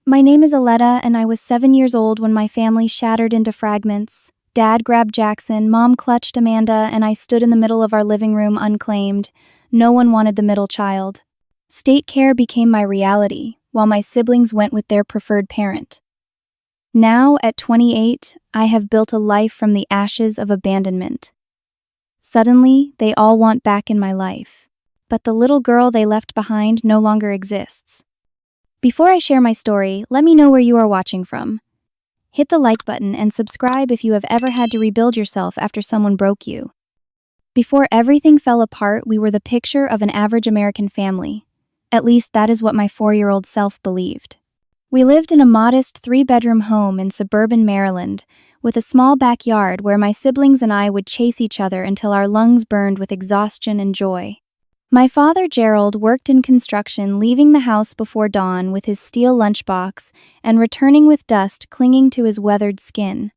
My name is Aletta, and I was 7 years old when my family shattered into fragments. Dad grabbed Jackson, Mom clutched Amanda, and I stood in the middle of our living room unclaimed. No one wanted the middle child. State care became my reality, while my siblings went with their preferred parent. Now, at 28, I have built a life from the ashes of abandonment. Suddenly, they all want back in my life. But the little girl they left behind no longer exists. Before I share my story, let me know where you are watching from. Hit the like button and subscribe if you have ever had to rebuild yourself after someone broke you. Before everything fell apart, we were the picture of an average American family. At least that is what my 4-year-old self believed. We lived in a modest 3-bedroom home in suburban Maryland, with a small backyard where my siblings and I would chase each other until our lungs burned with exhaustion and joy. My father, Gerald, worked in construction, leaving the house before dawn with his steel lunchbox and returning with dust clinging to his weathered skin.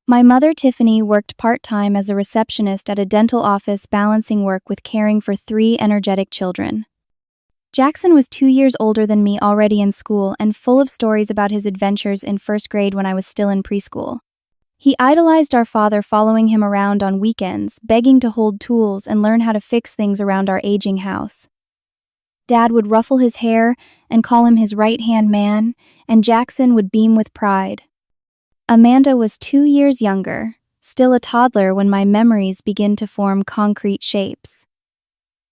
My mother, Tiffany, worked part-time as a receptionist at a dental office, balancing work with caring for 3 energetic children. Jackson was 2 years older than me, already in school and full of stories about his adventures in first grade when I was still in preschool. He idolized our father, following him around on weekends, begging to hold tools and learn how to fix things around our aging house. Dad would ruffle his hair and call him his right-hand man, and Jackson would beam with pride. Amanda was 2 years younger, still a toddler when my memories begin to form concrete shapes.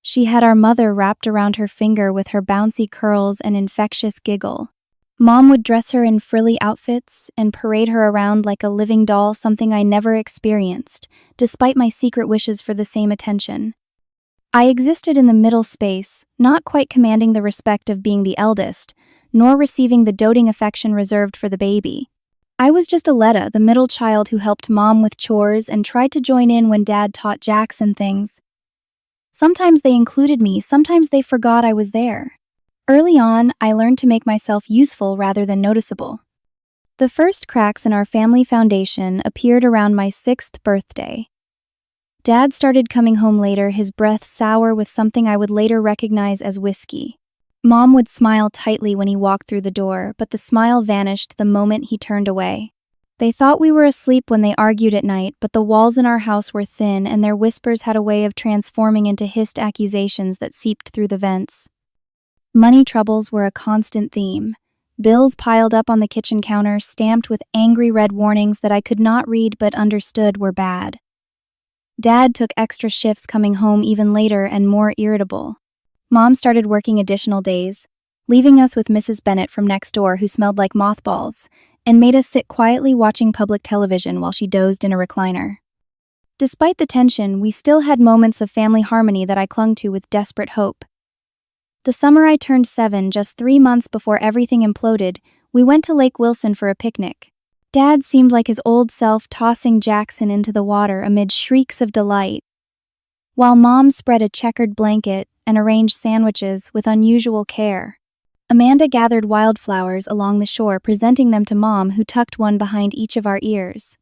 She had our mother wrapped around her finger with her bouncy curls and infectious giggle. Mom would dress her in frilly outfits and parade her around like a living doll, something I never experienced, despite my secret wishes for the same attention. I existed in the middle space, not quite commanding the respect of being the eldest, nor receiving the doting affection reserved for the baby. I was just Aletta, the middle child who helped Mom with chores and tried to join in when Dad taught Jackson things. Sometimes they included me, sometimes they forgot I was there. Early on, I learned to make myself useful rather than noticeable. The first cracks in our family foundation appeared around my 6th birthday. Dad started coming home later, his breath sour with something I would later recognize as whiskey. Mom would smile tightly when he walked through the door, but the smile vanished the moment he turned away. They thought we were asleep when they argued at night, but the walls in our house were thin and their whispers had a way of transforming into hissed accusations that seeped through the vents. Money troubles were a constant theme. Bills piled up on the kitchen counter, stamped with angry red warnings that I could not read but understood were bad. Dad took extra shifts, coming home even later and more irritable. Mom started working additional days, leaving us with Mrs. Bennett from next door, who smelled like mothballs, and made us sit quietly watching public television while she dozed in a recliner. Despite the tension, we still had moments of family harmony that I clung to with desperate hope. The summer I turned 7, just 3 months before everything imploded, we went to Lake Wilson for a picnic. Dad seemed like his old self, tossing Jackson into the water amid shrieks of delight, while Mom spread a checkered blanket and arranged sandwiches with unusual care. Amanda gathered wildflowers along the shore, presenting them to Mom, who tucked one behind each of our ears.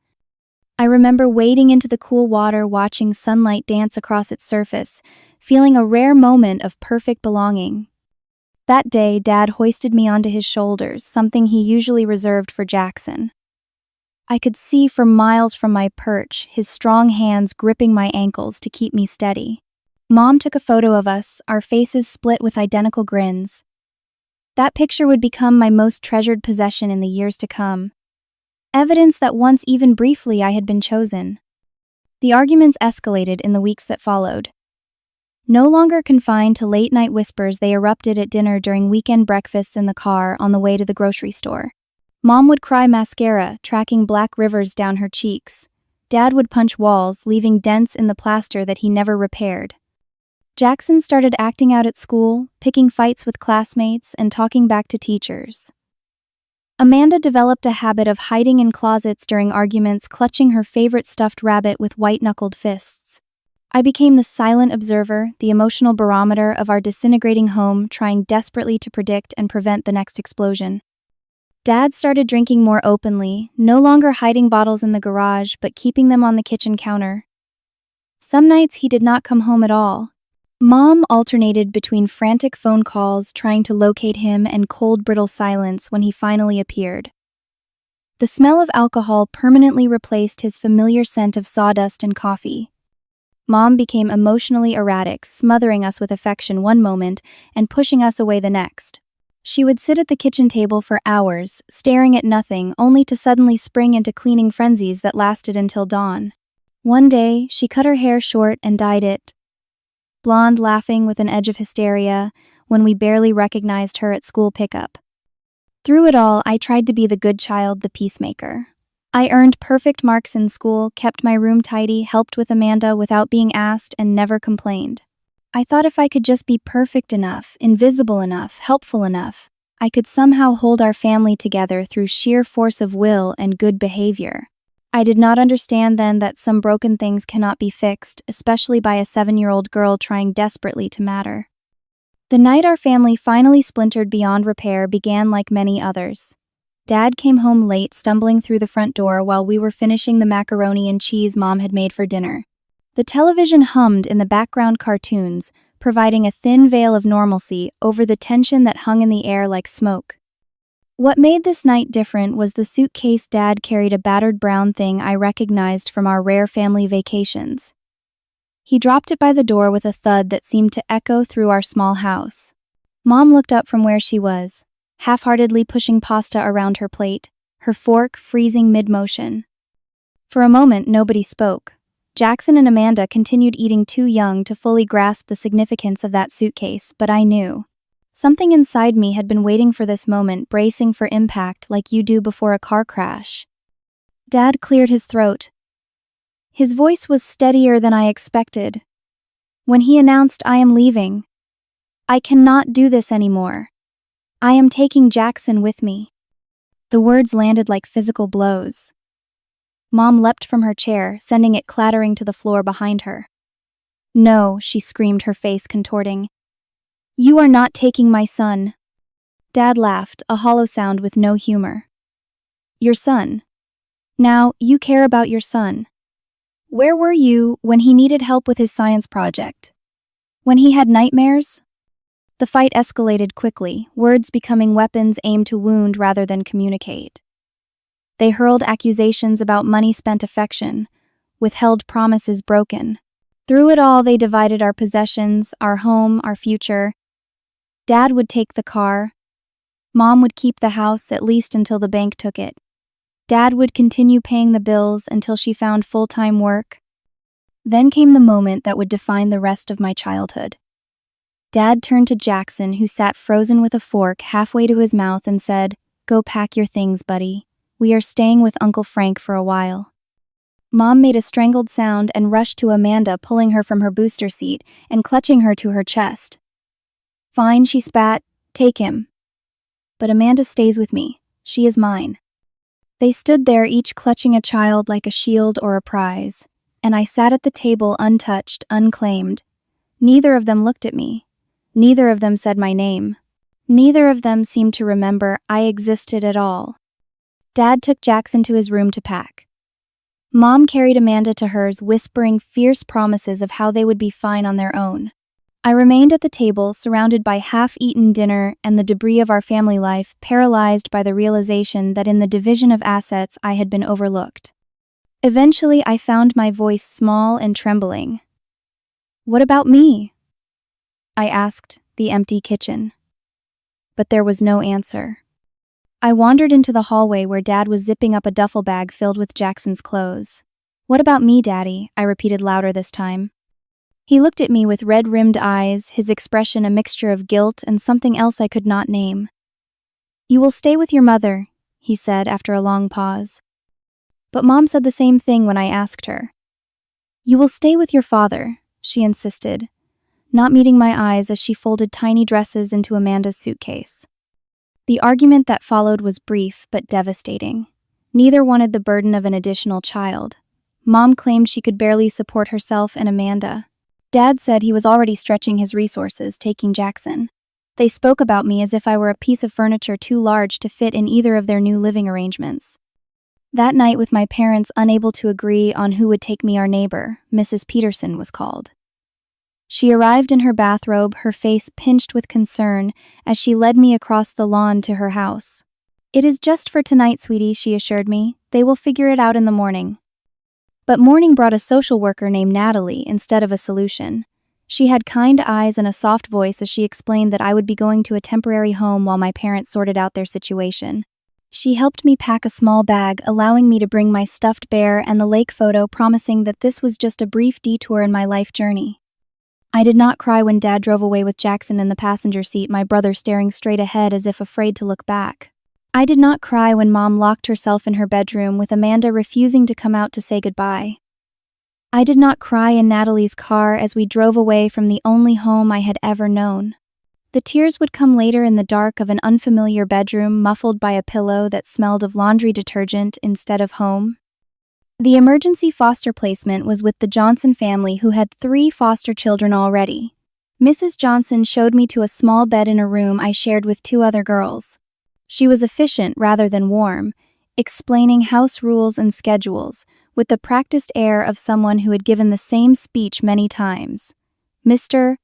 I remember wading into the cool water, watching sunlight dance across its surface, feeling a rare moment of perfect belonging. That day, Dad hoisted me onto his shoulders, something he usually reserved for Jackson. I could see for miles from my perch, his strong hands gripping my ankles to keep me steady. Mom took a photo of us, our faces split with identical grins. That picture would become my most treasured possession in the years to come. Evidence that once, even briefly, I had been chosen. The arguments escalated in the weeks that followed. No longer confined to late-night whispers, they erupted at dinner, during weekend breakfasts, in the car, on the way to the grocery store. Mom would cry mascara, tracking black rivers down her cheeks. Dad would punch walls, leaving dents in the plaster that he never repaired. Jackson started acting out at school, picking fights with classmates and talking back to teachers. Amanda developed a habit of hiding in closets during arguments, clutching her favorite stuffed rabbit with white-knuckled fists. I became the silent observer, the emotional barometer of our disintegrating home, trying desperately to predict and prevent the next explosion. Dad started drinking more openly, no longer hiding bottles in the garage, but keeping them on the kitchen counter. Some nights he did not come home at all. Mom alternated between frantic phone calls trying to locate him and cold, brittle silence when he finally appeared. The smell of alcohol permanently replaced his familiar scent of sawdust and coffee. Mom became emotionally erratic, smothering us with affection one moment and pushing us away the next. She would sit at the kitchen table for hours, staring at nothing, only to suddenly spring into cleaning frenzies that lasted until dawn. One day, she cut her hair short and dyed it blonde, laughing with an edge of hysteria when we barely recognized her at school pickup. Through it all, I tried to be the good child, the peacemaker. I earned perfect marks in school, kept my room tidy, helped with Amanda without being asked, and never complained. I thought if I could just be perfect enough, invisible enough, helpful enough, I could somehow hold our family together through sheer force of will and good behavior. I did not understand then that some broken things cannot be fixed, especially by a 7-year-old girl trying desperately to matter. The night our family finally splintered beyond repair began like many others. Dad came home late, stumbling through the front door while we were finishing the macaroni and cheese Mom had made for dinner. The television hummed in the background cartoons, providing a thin veil of normalcy over the tension that hung in the air like smoke. What made this night different was the suitcase Dad carried, a battered brown thing I recognized from our rare family vacations. He dropped it by the door with a thud that seemed to echo through our small house. Mom looked up from where she was, half-heartedly pushing pasta around her plate, her fork freezing mid-motion. For a moment, nobody spoke. Jackson and Amanda continued eating, too young to fully grasp the significance of that suitcase, but I knew. Something inside me had been waiting for this moment, bracing for impact like you do before a car crash. Dad cleared his throat. His voice was steadier than I expected. When he announced, "I am leaving. I cannot do this anymore. I am taking Jackson with me." The words landed like physical blows. Mom leapt from her chair, sending it clattering to the floor behind her. "No," she screamed, her face contorting. "You are not taking my son." Dad laughed, a hollow sound with no humor. "Your son. Now, you care about your son. Where were you when he needed help with his science project? When he had nightmares?" The fight escalated quickly, words becoming weapons aimed to wound rather than communicate. They hurled accusations about money spent, affection, withheld promises broken. Through it all, they divided our possessions, our home, our future. Dad would take the car. Mom would keep the house, at least until the bank took it. Dad would continue paying the bills until she found full-time work. Then came the moment that would define the rest of my childhood. Dad turned to Jackson, who sat frozen with a fork halfway to his mouth, and said, "Go pack your things, buddy. We are staying with Uncle Frank for a while." Mom made a strangled sound and rushed to Amanda, pulling her from her booster seat and clutching her to her chest. "Fine," she spat. "Take him. But Amanda stays with me. She is mine." They stood there, each clutching a child like a shield or a prize, and I sat at the table untouched, unclaimed. Neither of them looked at me. Neither of them said my name. Neither of them seemed to remember I existed at all. Dad took Jackson to his room to pack. Mom carried Amanda to hers, whispering fierce promises of how they would be fine on their own. I remained at the table, surrounded by half-eaten dinner and the debris of our family life, paralyzed by the realization that in the division of assets I had been overlooked. Eventually, I found my voice small and trembling. "What about me?" I asked the empty kitchen. But there was no answer. I wandered into the hallway where Dad was zipping up a duffel bag filled with Jackson's clothes. "What about me, Daddy?" I repeated louder this time. He looked at me with red-rimmed eyes, his expression a mixture of guilt and something else I could not name. "You will stay with your mother," he said after a long pause. But Mom said the same thing when I asked her. "You will stay with your father," she insisted, not meeting my eyes as she folded tiny dresses into Amanda's suitcase. The argument that followed was brief but devastating. Neither wanted the burden of an additional child. Mom claimed she could barely support herself and Amanda. Dad said he was already stretching his resources, taking Jackson. They spoke about me as if I were a piece of furniture too large to fit in either of their new living arrangements. That night, with my parents unable to agree on who would take me, our neighbor, Mrs. Peterson, was called. She arrived in her bathrobe, her face pinched with concern, as she led me across the lawn to her house. "It is just for tonight, sweetie," she assured me. "They will figure it out in the morning." But morning brought a social worker named Natalie instead of a solution. She had kind eyes and a soft voice as she explained that I would be going to a temporary home while my parents sorted out their situation. She helped me pack a small bag, allowing me to bring my stuffed bear and the lake photo, promising that this was just a brief detour in my life journey. I did not cry when Dad drove away with Jackson in the passenger seat, my brother staring straight ahead as if afraid to look back. I did not cry when Mom locked herself in her bedroom with Amanda refusing to come out to say goodbye. I did not cry in Natalie's car as we drove away from the only home I had ever known. The tears would come later in the dark of an unfamiliar bedroom muffled by a pillow that smelled of laundry detergent instead of home. The emergency foster placement was with the Johnson family, who had 3 foster children already. Mrs. Johnson showed me to a small bed in a room I shared with 2 other girls. She was efficient rather than warm, explaining house rules and schedules, with the practiced air of someone who had given the same speech many times. Mr.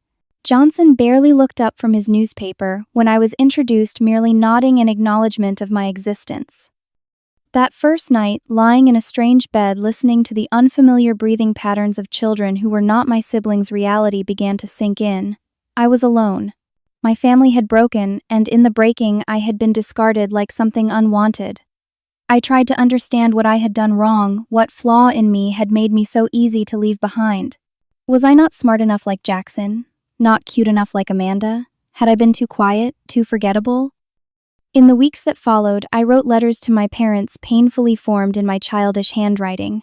Johnson barely looked up from his newspaper when I was introduced, merely nodding in acknowledgement of my existence. That first night, lying in a strange bed listening to the unfamiliar breathing patterns of children who were not my siblings, reality began to sink in. I was alone. My family had broken, and in the breaking, I had been discarded like something unwanted. I tried to understand what I had done wrong, what flaw in me had made me so easy to leave behind. Was I not smart enough like Jackson? Not cute enough like Amanda? Had I been too quiet, too forgettable? In the weeks that followed, I wrote letters to my parents, painfully formed in my childish handwriting.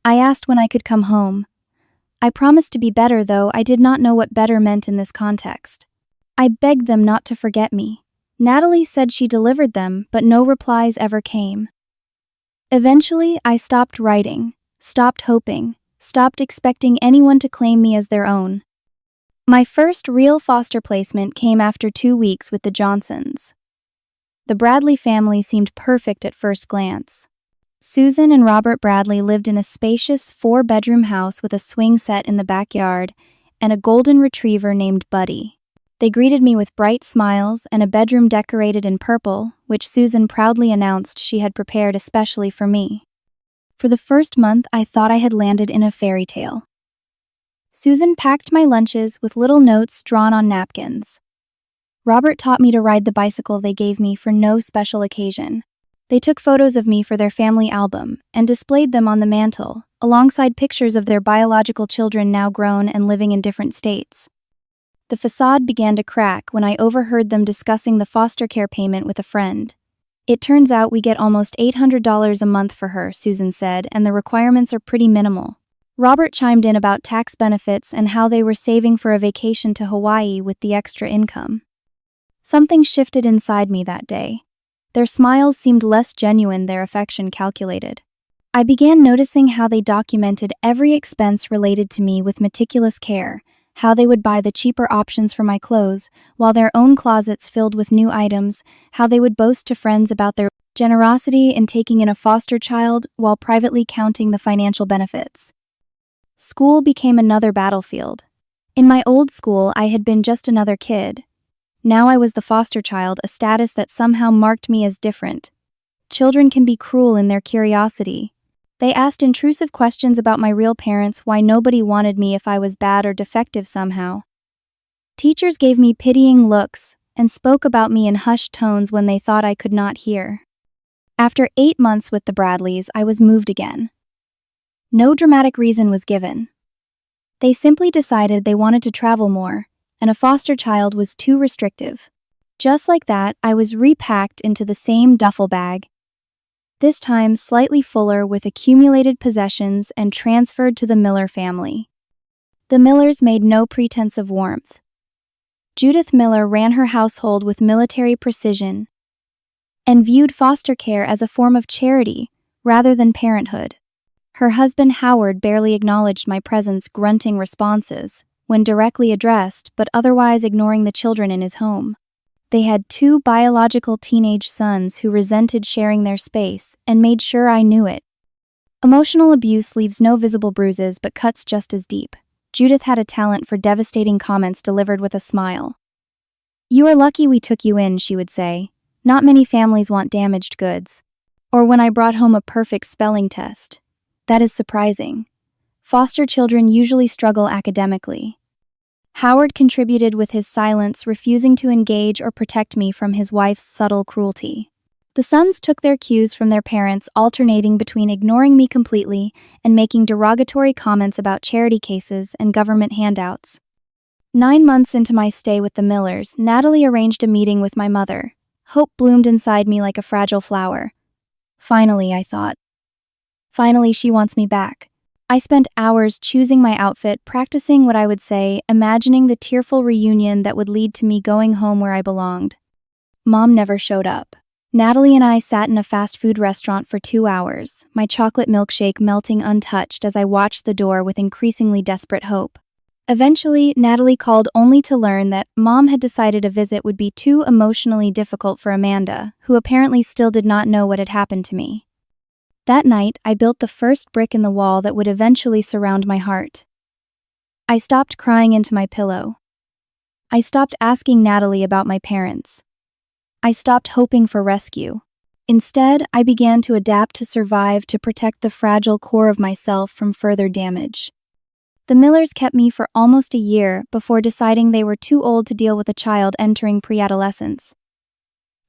I asked when I could come home. I promised to be better, though I did not know what better meant in this context. I begged them not to forget me. Natalie said she delivered them, but no replies ever came. Eventually, I stopped writing, stopped hoping, stopped expecting anyone to claim me as their own. My first real foster placement came after 2 weeks with the Johnsons. The Bradley family seemed perfect at first glance. Susan and Robert Bradley lived in a spacious 4-bedroom house with a swing set in the backyard and a golden retriever named Buddy. They greeted me with bright smiles and a bedroom decorated in purple, which Susan proudly announced she had prepared especially for me. For the first month, I thought I had landed in a fairy tale. Susan packed my lunches with little notes drawn on napkins. Robert taught me to ride the bicycle they gave me for no special occasion. They took photos of me for their family album and displayed them on the mantel, alongside pictures of their biological children now grown and living in different states. The facade began to crack when I overheard them discussing the foster care payment with a friend. "It turns out we get almost $800 a month for her," Susan said, "and the requirements are pretty minimal." Robert chimed in about tax benefits and how they were saving for a vacation to Hawaii with the extra income. Something shifted inside me that day. Their smiles seemed less genuine, their affection calculated. I began noticing how they documented every expense related to me with meticulous care, how they would buy the cheaper options for my clothes, while their own closets filled with new items, how they would boast to friends about their generosity in taking in a foster child while privately counting the financial benefits. School became another battlefield. In my old school, I had been just another kid. Now I was the foster child, a status that somehow marked me as different. Children can be cruel in their curiosity. They asked intrusive questions about my real parents, why nobody wanted me if I was bad or defective somehow. Teachers gave me pitying looks and spoke about me in hushed tones when they thought I could not hear. After 8 months with the Bradleys, I was moved again. No dramatic reason was given. They simply decided they wanted to travel more, and a foster child was too restrictive. Just like that, I was repacked into the same duffel bag, this time slightly fuller with accumulated possessions, and transferred to the Miller family. The Millers made no pretense of warmth. Judith Miller ran her household with military precision and viewed foster care as a form of charity rather than parenthood. Her husband Howard barely acknowledged my presence, grunting responses when directly addressed, but otherwise ignoring the children in his home. They had 2 biological teenage sons who resented sharing their space and made sure I knew it. Emotional abuse leaves no visible bruises but cuts just as deep. Judith had a talent for devastating comments delivered with a smile. "You are lucky we took you in," she would say. "Not many families want damaged goods." Or when I brought home a perfect spelling test. "That is surprising. Foster children usually struggle academically." Howard contributed with his silence, refusing to engage or protect me from his wife's subtle cruelty. The sons took their cues from their parents, alternating between ignoring me completely and making derogatory comments about charity cases and government handouts. 9 months into my stay with the Millers, Natalie arranged a meeting with my mother. Hope bloomed inside me like a fragile flower. Finally, I thought. Finally, she wants me back. I spent hours choosing my outfit, practicing what I would say, imagining the tearful reunion that would lead to me going home where I belonged. Mom never showed up. Natalie and I sat in a fast food restaurant for 2 hours, my chocolate milkshake melting untouched as I watched the door with increasingly desperate hope. Eventually, Natalie called only to learn that Mom had decided a visit would be too emotionally difficult for Amanda, who apparently still did not know what had happened to me. That night, I built the first brick in the wall that would eventually surround my heart. I stopped crying into my pillow. I stopped asking Natalie about my parents. I stopped hoping for rescue. Instead, I began to adapt to survive, to protect the fragile core of myself from further damage. The Millers kept me for almost a year before deciding they were too old to deal with a child entering pre-adolescence.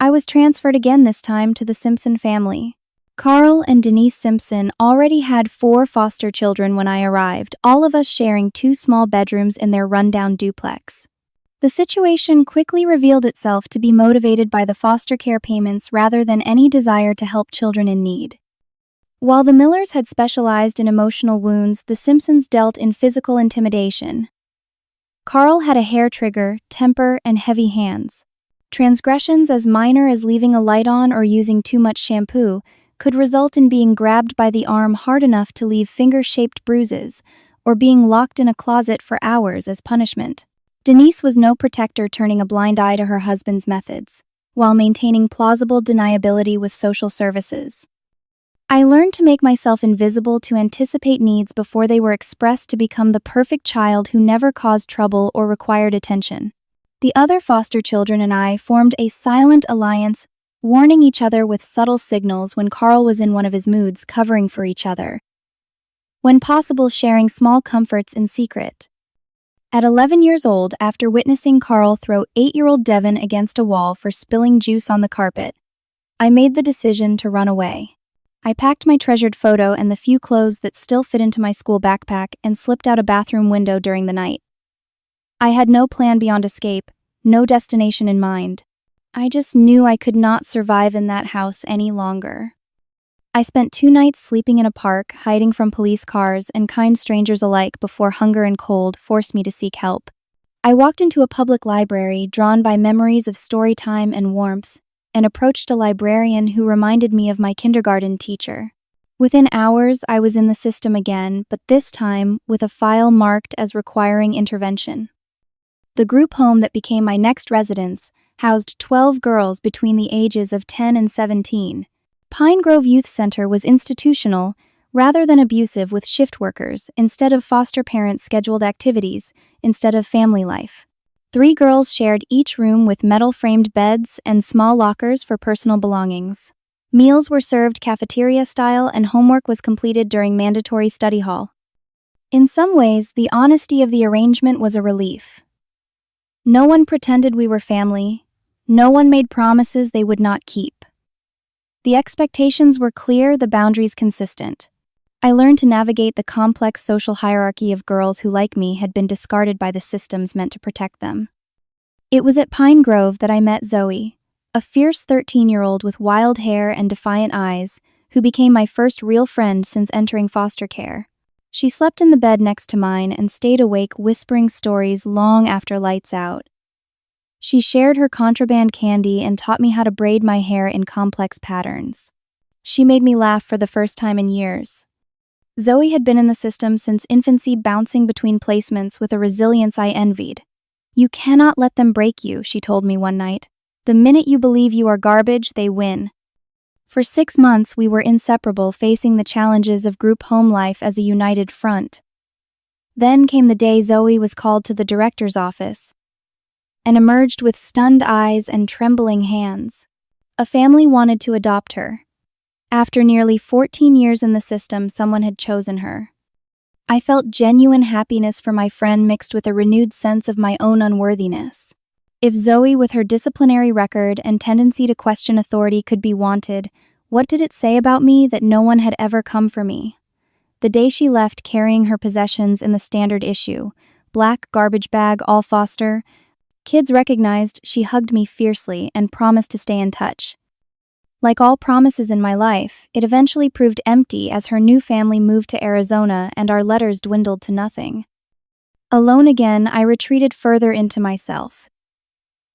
I was transferred again, this time to the Simpson family. Carl and Denise Simpson already had 4 foster children when I arrived, all of us sharing 2 small bedrooms in their rundown duplex. The situation quickly revealed itself to be motivated by the foster care payments rather than any desire to help children in need. While the Millers had specialized in emotional wounds, the Simpsons dealt in physical intimidation. Carl had a hair trigger, temper, and heavy hands. Transgressions as minor as leaving a light on or using too much shampoo could result in being grabbed by the arm hard enough to leave finger-shaped bruises, or being locked in a closet for hours as punishment. Denise was no protector, turning a blind eye to her husband's methods, while maintaining plausible deniability with social services. I learned to make myself invisible, to anticipate needs before they were expressed, to become the perfect child who never caused trouble or required attention. The other foster children and I formed a silent alliance, warning each other with subtle signals when Carl was in one of his moods, covering for each other. When possible, sharing small comforts in secret. At 11 years old, after witnessing Carl throw 8-year-old Devin against a wall for spilling juice on the carpet, I made the decision to run away. I packed my treasured photo and the few clothes that still fit into my school backpack and slipped out a bathroom window during the night. I had no plan beyond escape, no destination in mind. I just knew I could not survive in that house any longer. I spent 2 nights sleeping in a park, hiding from police cars and kind strangers alike before hunger and cold forced me to seek help. I walked into a public library, drawn by memories of story time and warmth, and approached a librarian who reminded me of my kindergarten teacher. Within hours, I was in the system again, but this time with a file marked as requiring intervention. The group home that became my next residence housed 12 girls between the ages of 10 and 17. Pine Grove Youth Center was institutional rather than abusive, with shift workers instead of foster parents, scheduled activities instead of family life. 3 girls shared each room with metal-framed beds and small lockers for personal belongings. Meals were served cafeteria style and homework was completed during mandatory study hall. In some ways, the honesty of the arrangement was a relief. No one pretended we were family. No one made promises they would not keep. The expectations were clear, the boundaries consistent. I learned to navigate the complex social hierarchy of girls who, like me, had been discarded by the systems meant to protect them. It was at Pine Grove that I met Zoe, a fierce 13-year-old with wild hair and defiant eyes, who became my first real friend since entering foster care. She slept in the bed next to mine and stayed awake whispering stories long after lights out. She shared her contraband candy and taught me how to braid my hair in complex patterns. She made me laugh for the first time in years. Zoe had been in the system since infancy, bouncing between placements with a resilience I envied. "You cannot let them break you," she told me one night. "The minute you believe you are garbage, they win." For 6 months, we were inseparable, facing the challenges of group home life as a united front. Then came the day Zoe was called to the director's office and emerged with stunned eyes and trembling hands. A family wanted to adopt her. After nearly 14 years in the system, someone had chosen her. I felt genuine happiness for my friend mixed with a renewed sense of my own unworthiness. If Zoe, with her disciplinary record and tendency to question authority, could be wanted, what did it say about me that no one had ever come for me? The day she left carrying her possessions in the standard issue, black garbage bag, all Foster, kids recognized, she hugged me fiercely and promised to stay in touch. Like all promises in my life, it eventually proved empty as her new family moved to Arizona and our letters dwindled to nothing. Alone again, I retreated further into myself.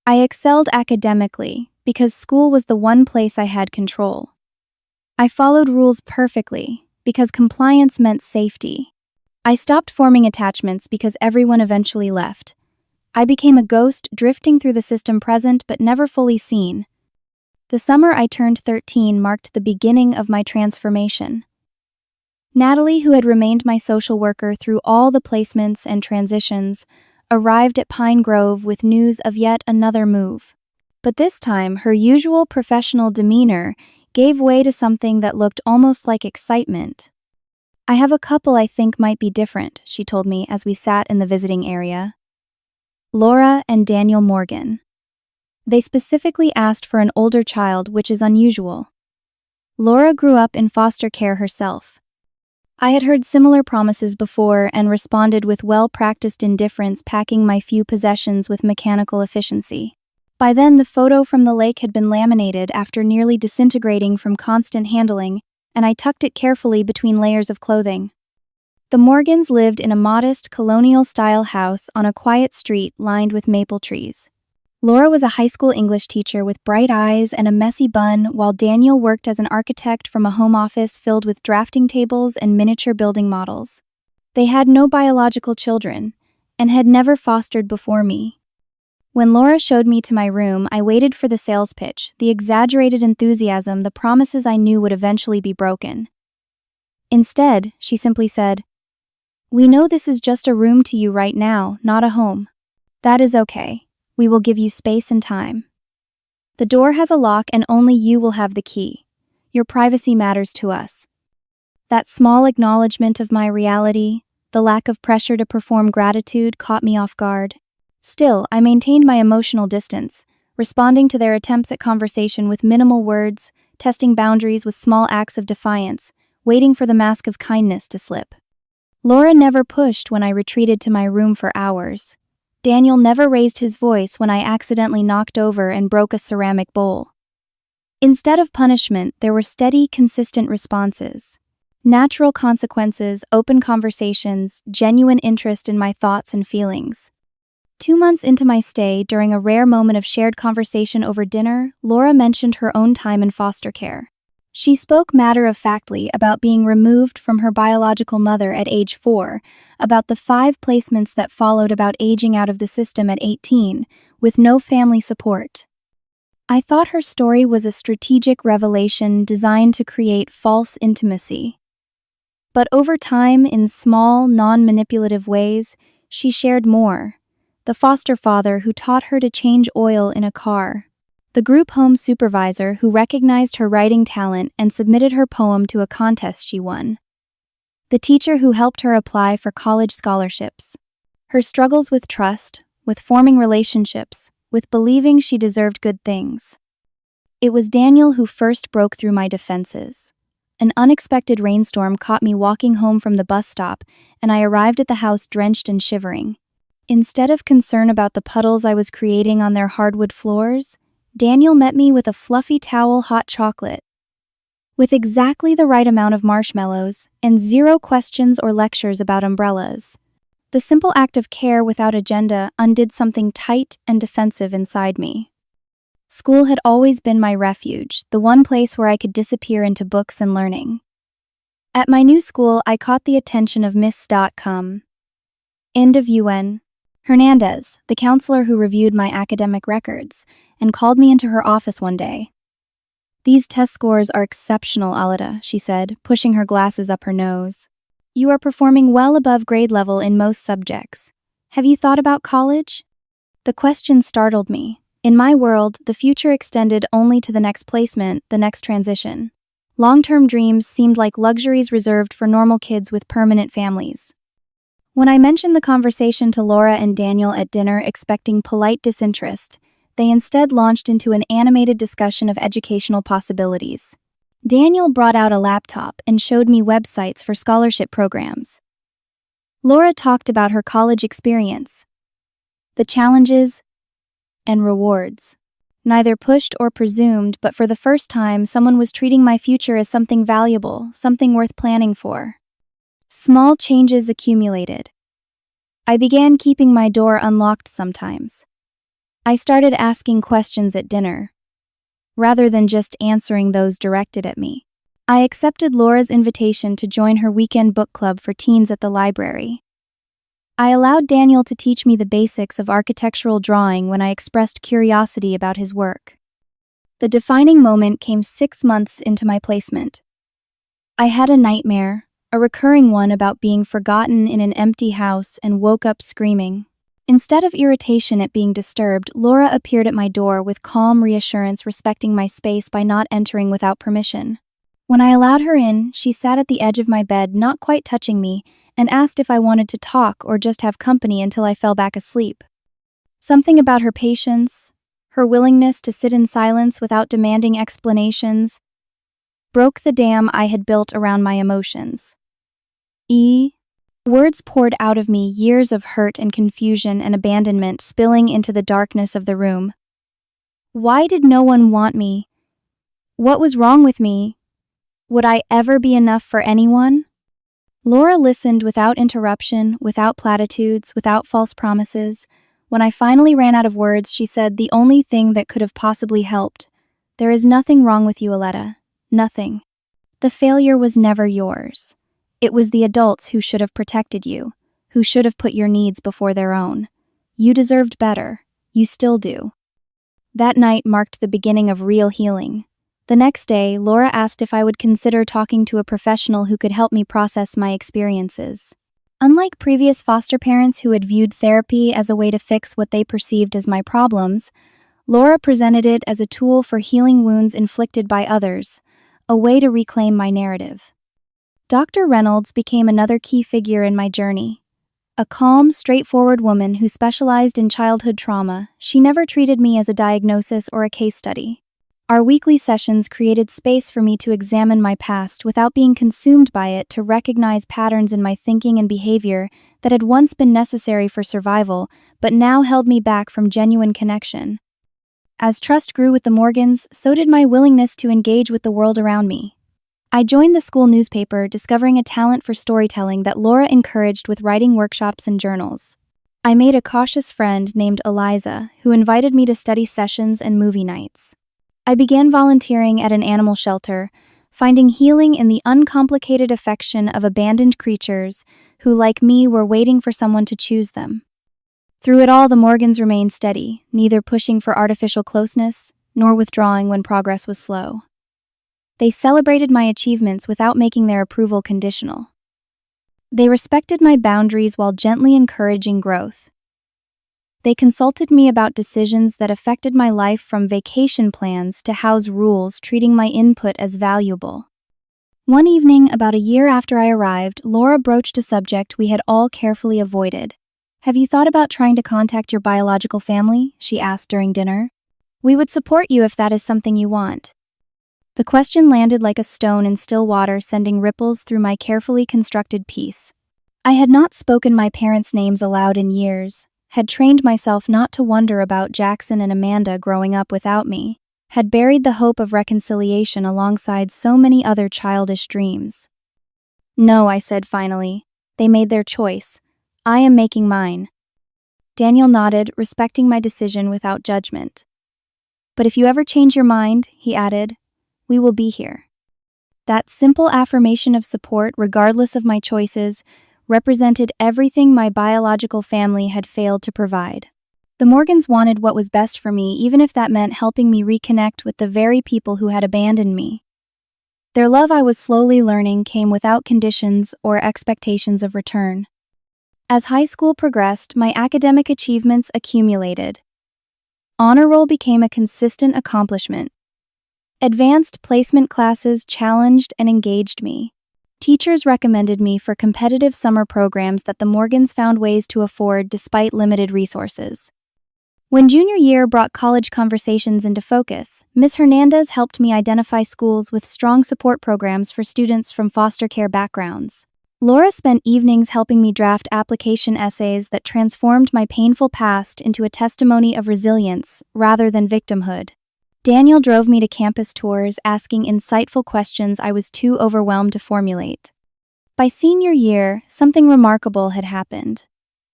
I excelled academically because school was the one place I had control. I followed rules perfectly because compliance meant safety. I stopped forming attachments because everyone eventually left. I became a ghost drifting through the system, present but never fully seen. The summer I turned 13 marked the beginning of my transformation. Natalie, who had remained my social worker through all the placements and transitions, arrived at Pine Grove with news of yet another move. But this time, her usual professional demeanor gave way to something that looked almost like excitement. "I have a couple I think might be different," she told me as we sat in the visiting area. Laura and Daniel Morgan. They specifically asked for an older child, which is unusual. Laura grew up in foster care herself. I had heard similar promises before and responded with well-practiced indifference, packing my few possessions with mechanical efficiency. By then, the photo from the lake had been laminated after nearly disintegrating from constant handling, and I tucked it carefully between layers of clothing. The Morgans lived in a modest, colonial-style house on a quiet street lined with maple trees. Laura was a high school English teacher with bright eyes and a messy bun, while Daniel worked as an architect from a home office filled with drafting tables and miniature building models. They had no biological children, and had never fostered before me. When Laura showed me to my room, I waited for the sales pitch, the exaggerated enthusiasm, the promises I knew would eventually be broken. Instead, she simply said, "We know this is just a room to you right now, not a home. That is okay. We will give you space and time. The door has a lock and only you will have the key. Your privacy matters to us." That small acknowledgement of my reality, the lack of pressure to perform gratitude, caught me off guard. Still, I maintained my emotional distance, responding to their attempts at conversation with minimal words, testing boundaries with small acts of defiance, waiting for the mask of kindness to slip. Laura never pushed when I retreated to my room for hours. Daniel never raised his voice when I accidentally knocked over and broke a ceramic bowl. Instead of punishment, there were steady, consistent responses. Natural consequences, open conversations, genuine interest in my thoughts and feelings. 2 months into my stay, during a rare moment of shared conversation over dinner, Laura mentioned her own time in foster care. She spoke matter-of-factly about being removed from her biological mother at age 4, about the 5 placements that followed, about aging out of the system at 18, with no family support. I thought her story was a strategic revelation designed to create false intimacy. But over time, in small, non-manipulative ways, she shared more. The foster father who taught her to change oil in a car. The group home supervisor who recognized her writing talent and submitted her poem to a contest she won. The teacher who helped her apply for college scholarships. Her struggles with trust, with forming relationships, with believing she deserved good things. It was Daniel who first broke through my defenses. An unexpected rainstorm caught me walking home from the bus stop, and I arrived at the house drenched and shivering. Instead of concern about the puddles I was creating on their hardwood floors, Daniel met me with a fluffy towel, hot chocolate, with exactly the right amount of marshmallows, and 0 questions or lectures about umbrellas. The simple act of care without agenda undid something tight and defensive inside me. School had always been my refuge, the one place where I could disappear into books and learning. At my new school, I caught the attention of Miss.com. End of UN. Hernandez, the counselor who reviewed my academic records, and called me into her office one day. "These test scores are exceptional, Alida," she said, pushing her glasses up her nose. You are performing well above grade level in most subjects. Have you thought about college? The question startled me. In my world, the future extended only to the next placement, the next transition. Long-term dreams seemed like luxuries reserved for normal kids with permanent families. When I mentioned the conversation to Laura and Daniel at dinner expecting polite disinterest, they instead launched into an animated discussion of educational possibilities. Daniel brought out a laptop and showed me websites for scholarship programs. Laura talked about her college experience, the challenges and rewards. Neither pushed or presumed, but for the first time, someone was treating my future as something valuable, something worth planning for. Small changes accumulated. I began keeping my door unlocked sometimes. I started asking questions at dinner, rather than just answering those directed at me. I accepted Laura's invitation to join her weekend book club for teens at the library. I allowed Daniel to teach me the basics of architectural drawing when I expressed curiosity about his work. The defining moment came 6 months into my placement. I had a nightmare, a recurring one about being forgotten in an empty house, and woke up screaming. Instead of irritation at being disturbed, Laura appeared at my door with calm reassurance, respecting my space by not entering without permission. When I allowed her in, she sat at the edge of my bed, not quite touching me, and asked if I wanted to talk or just have company until I fell back asleep. Something about her patience, her willingness to sit in silence without demanding explanations, broke the dam I had built around my emotions. Words poured out of me, years of hurt and confusion and abandonment spilling into the darkness of the room. Why did no one want me? What was wrong with me? Would I ever be enough for anyone? Laura listened without interruption, without platitudes, without false promises. When I finally ran out of words, she said the only thing that could have possibly helped. There is nothing wrong with you, Aletta. Nothing. The failure was never yours. It was the adults who should have protected you, who should have put your needs before their own. You deserved better. You still do. That night marked the beginning of real healing. The next day, Laura asked if I would consider talking to a professional who could help me process my experiences. Unlike previous foster parents who had viewed therapy as a way to fix what they perceived as my problems, Laura presented it as a tool for healing wounds inflicted by others, a way to reclaim my narrative. Dr. Reynolds became another key figure in my journey. A calm, straightforward woman who specialized in childhood trauma, she never treated me as a diagnosis or a case study. Our weekly sessions created space for me to examine my past without being consumed by it, to recognize patterns in my thinking and behavior that had once been necessary for survival, but now held me back from genuine connection. As trust grew with the Morgans, so did my willingness to engage with the world around me. I joined the school newspaper, discovering a talent for storytelling that Laura encouraged with writing workshops and journals. I made a cautious friend named Eliza, who invited me to study sessions and movie nights. I began volunteering at an animal shelter, finding healing in the uncomplicated affection of abandoned creatures who, like me, were waiting for someone to choose them. Through it all, the Morgans remained steady, neither pushing for artificial closeness nor withdrawing when progress was slow. They celebrated my achievements without making their approval conditional. They respected my boundaries while gently encouraging growth. They consulted me about decisions that affected my life, from vacation plans to house rules, treating my input as valuable. One evening, about a year after I arrived, Laura broached a subject we had all carefully avoided. "Have you thought about trying to contact your biological family?" she asked during dinner. "We would support you if that is something you want." The question landed like a stone in still water, sending ripples through my carefully constructed piece. I had not spoken my parents' names aloud in years, had trained myself not to wonder about Jackson and Amanda growing up without me, had buried the hope of reconciliation alongside so many other childish dreams. "No," I said finally. "They made their choice. I am making mine." Daniel nodded, respecting my decision without judgment. "But if you ever change your mind," he added, "we will be here." That simple affirmation of support, regardless of my choices, represented everything my biological family had failed to provide. The Morgans wanted what was best for me, even if that meant helping me reconnect with the very people who had abandoned me. Their love, I was slowly learning, came without conditions or expectations of return. As high school progressed, my academic achievements accumulated. Honor roll became a consistent accomplishment. Advanced placement classes challenged and engaged me. Teachers recommended me for competitive summer programs that the Morgans found ways to afford despite limited resources. When junior year brought college conversations into focus, Ms. Hernandez helped me identify schools with strong support programs for students from foster care backgrounds. Laura spent evenings helping me draft application essays that transformed my painful past into a testimony of resilience rather than victimhood. Daniel drove me to campus tours, asking insightful questions I was too overwhelmed to formulate. By senior year, something remarkable had happened.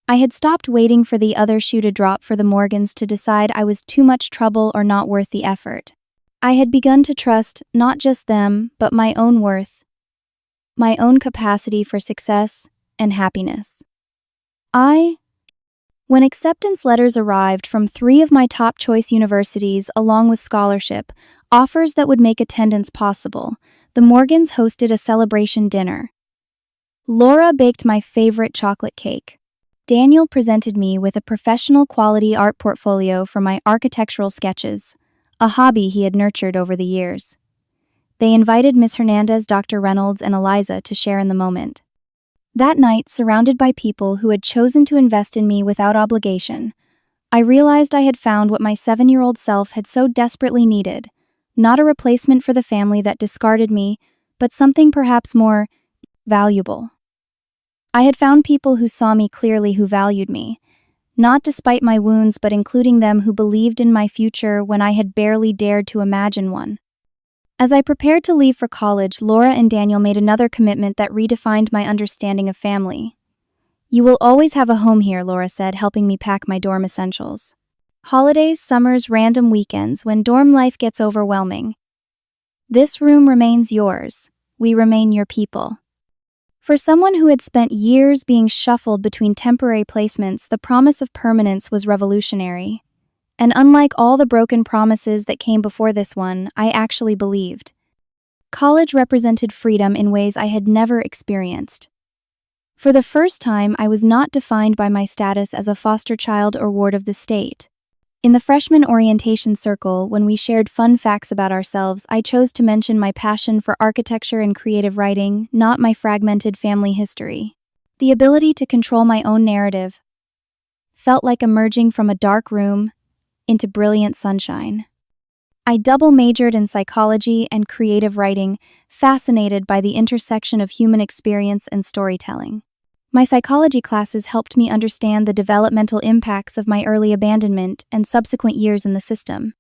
I had stopped waiting for the other shoe to drop for the Morgans to decide I was too much trouble or not worth the effort. I had begun to trust not just them, but my own worth, my own capacity for success and happiness. When acceptance letters arrived from 3 of my top choice universities along with scholarship, offers that would make attendance possible, the Morgans hosted a celebration dinner. Laura baked my favorite chocolate cake. Daniel presented me with a professional quality art portfolio for my architectural sketches, a hobby he had nurtured over the years. They invited Ms. Hernandez, Dr. Reynolds, and Eliza to share in the moment. That night, surrounded by people who had chosen to invest in me without obligation, I realized I had found what my 7-year-old self had so desperately needed, not a replacement for the family that discarded me, but something perhaps more valuable. I had found people who saw me clearly, who valued me, not despite my wounds, but including them, who believed in my future when I had barely dared to imagine one. As I prepared to leave for college, Laura and Daniel made another commitment that redefined my understanding of family. "You will always have a home here," Laura said, helping me pack my dorm essentials. "Holidays, summers, random weekends, when dorm life gets overwhelming. This room remains yours. We remain your people." For someone who had spent years being shuffled between temporary placements, the promise of permanence was revolutionary. And unlike all the broken promises that came before this one, I actually believed. College represented freedom in ways I had never experienced. For the first time, I was not defined by my status as a foster child or ward of the state. In the freshman orientation circle, when we shared fun facts about ourselves, I chose to mention my passion for architecture and creative writing, not my fragmented family history. The ability to control my own narrative felt like emerging from a dark room into brilliant sunshine. I double majored in psychology and creative writing, fascinated by the intersection of human experience and storytelling. My psychology classes helped me understand the developmental impacts of my early abandonment and subsequent years in the system.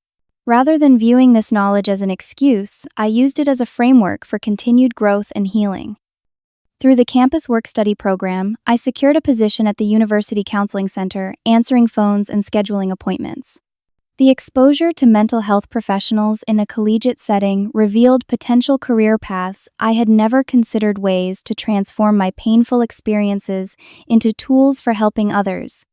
Rather than viewing this knowledge as an excuse, I used it as a framework for continued growth and healing. Through the campus work-study program, I secured a position at the University Counseling Center, answering phones and scheduling appointments. The exposure to mental health professionals in a collegiate setting revealed potential career paths I had never considered, ways to transform my painful experiences into tools for helping others.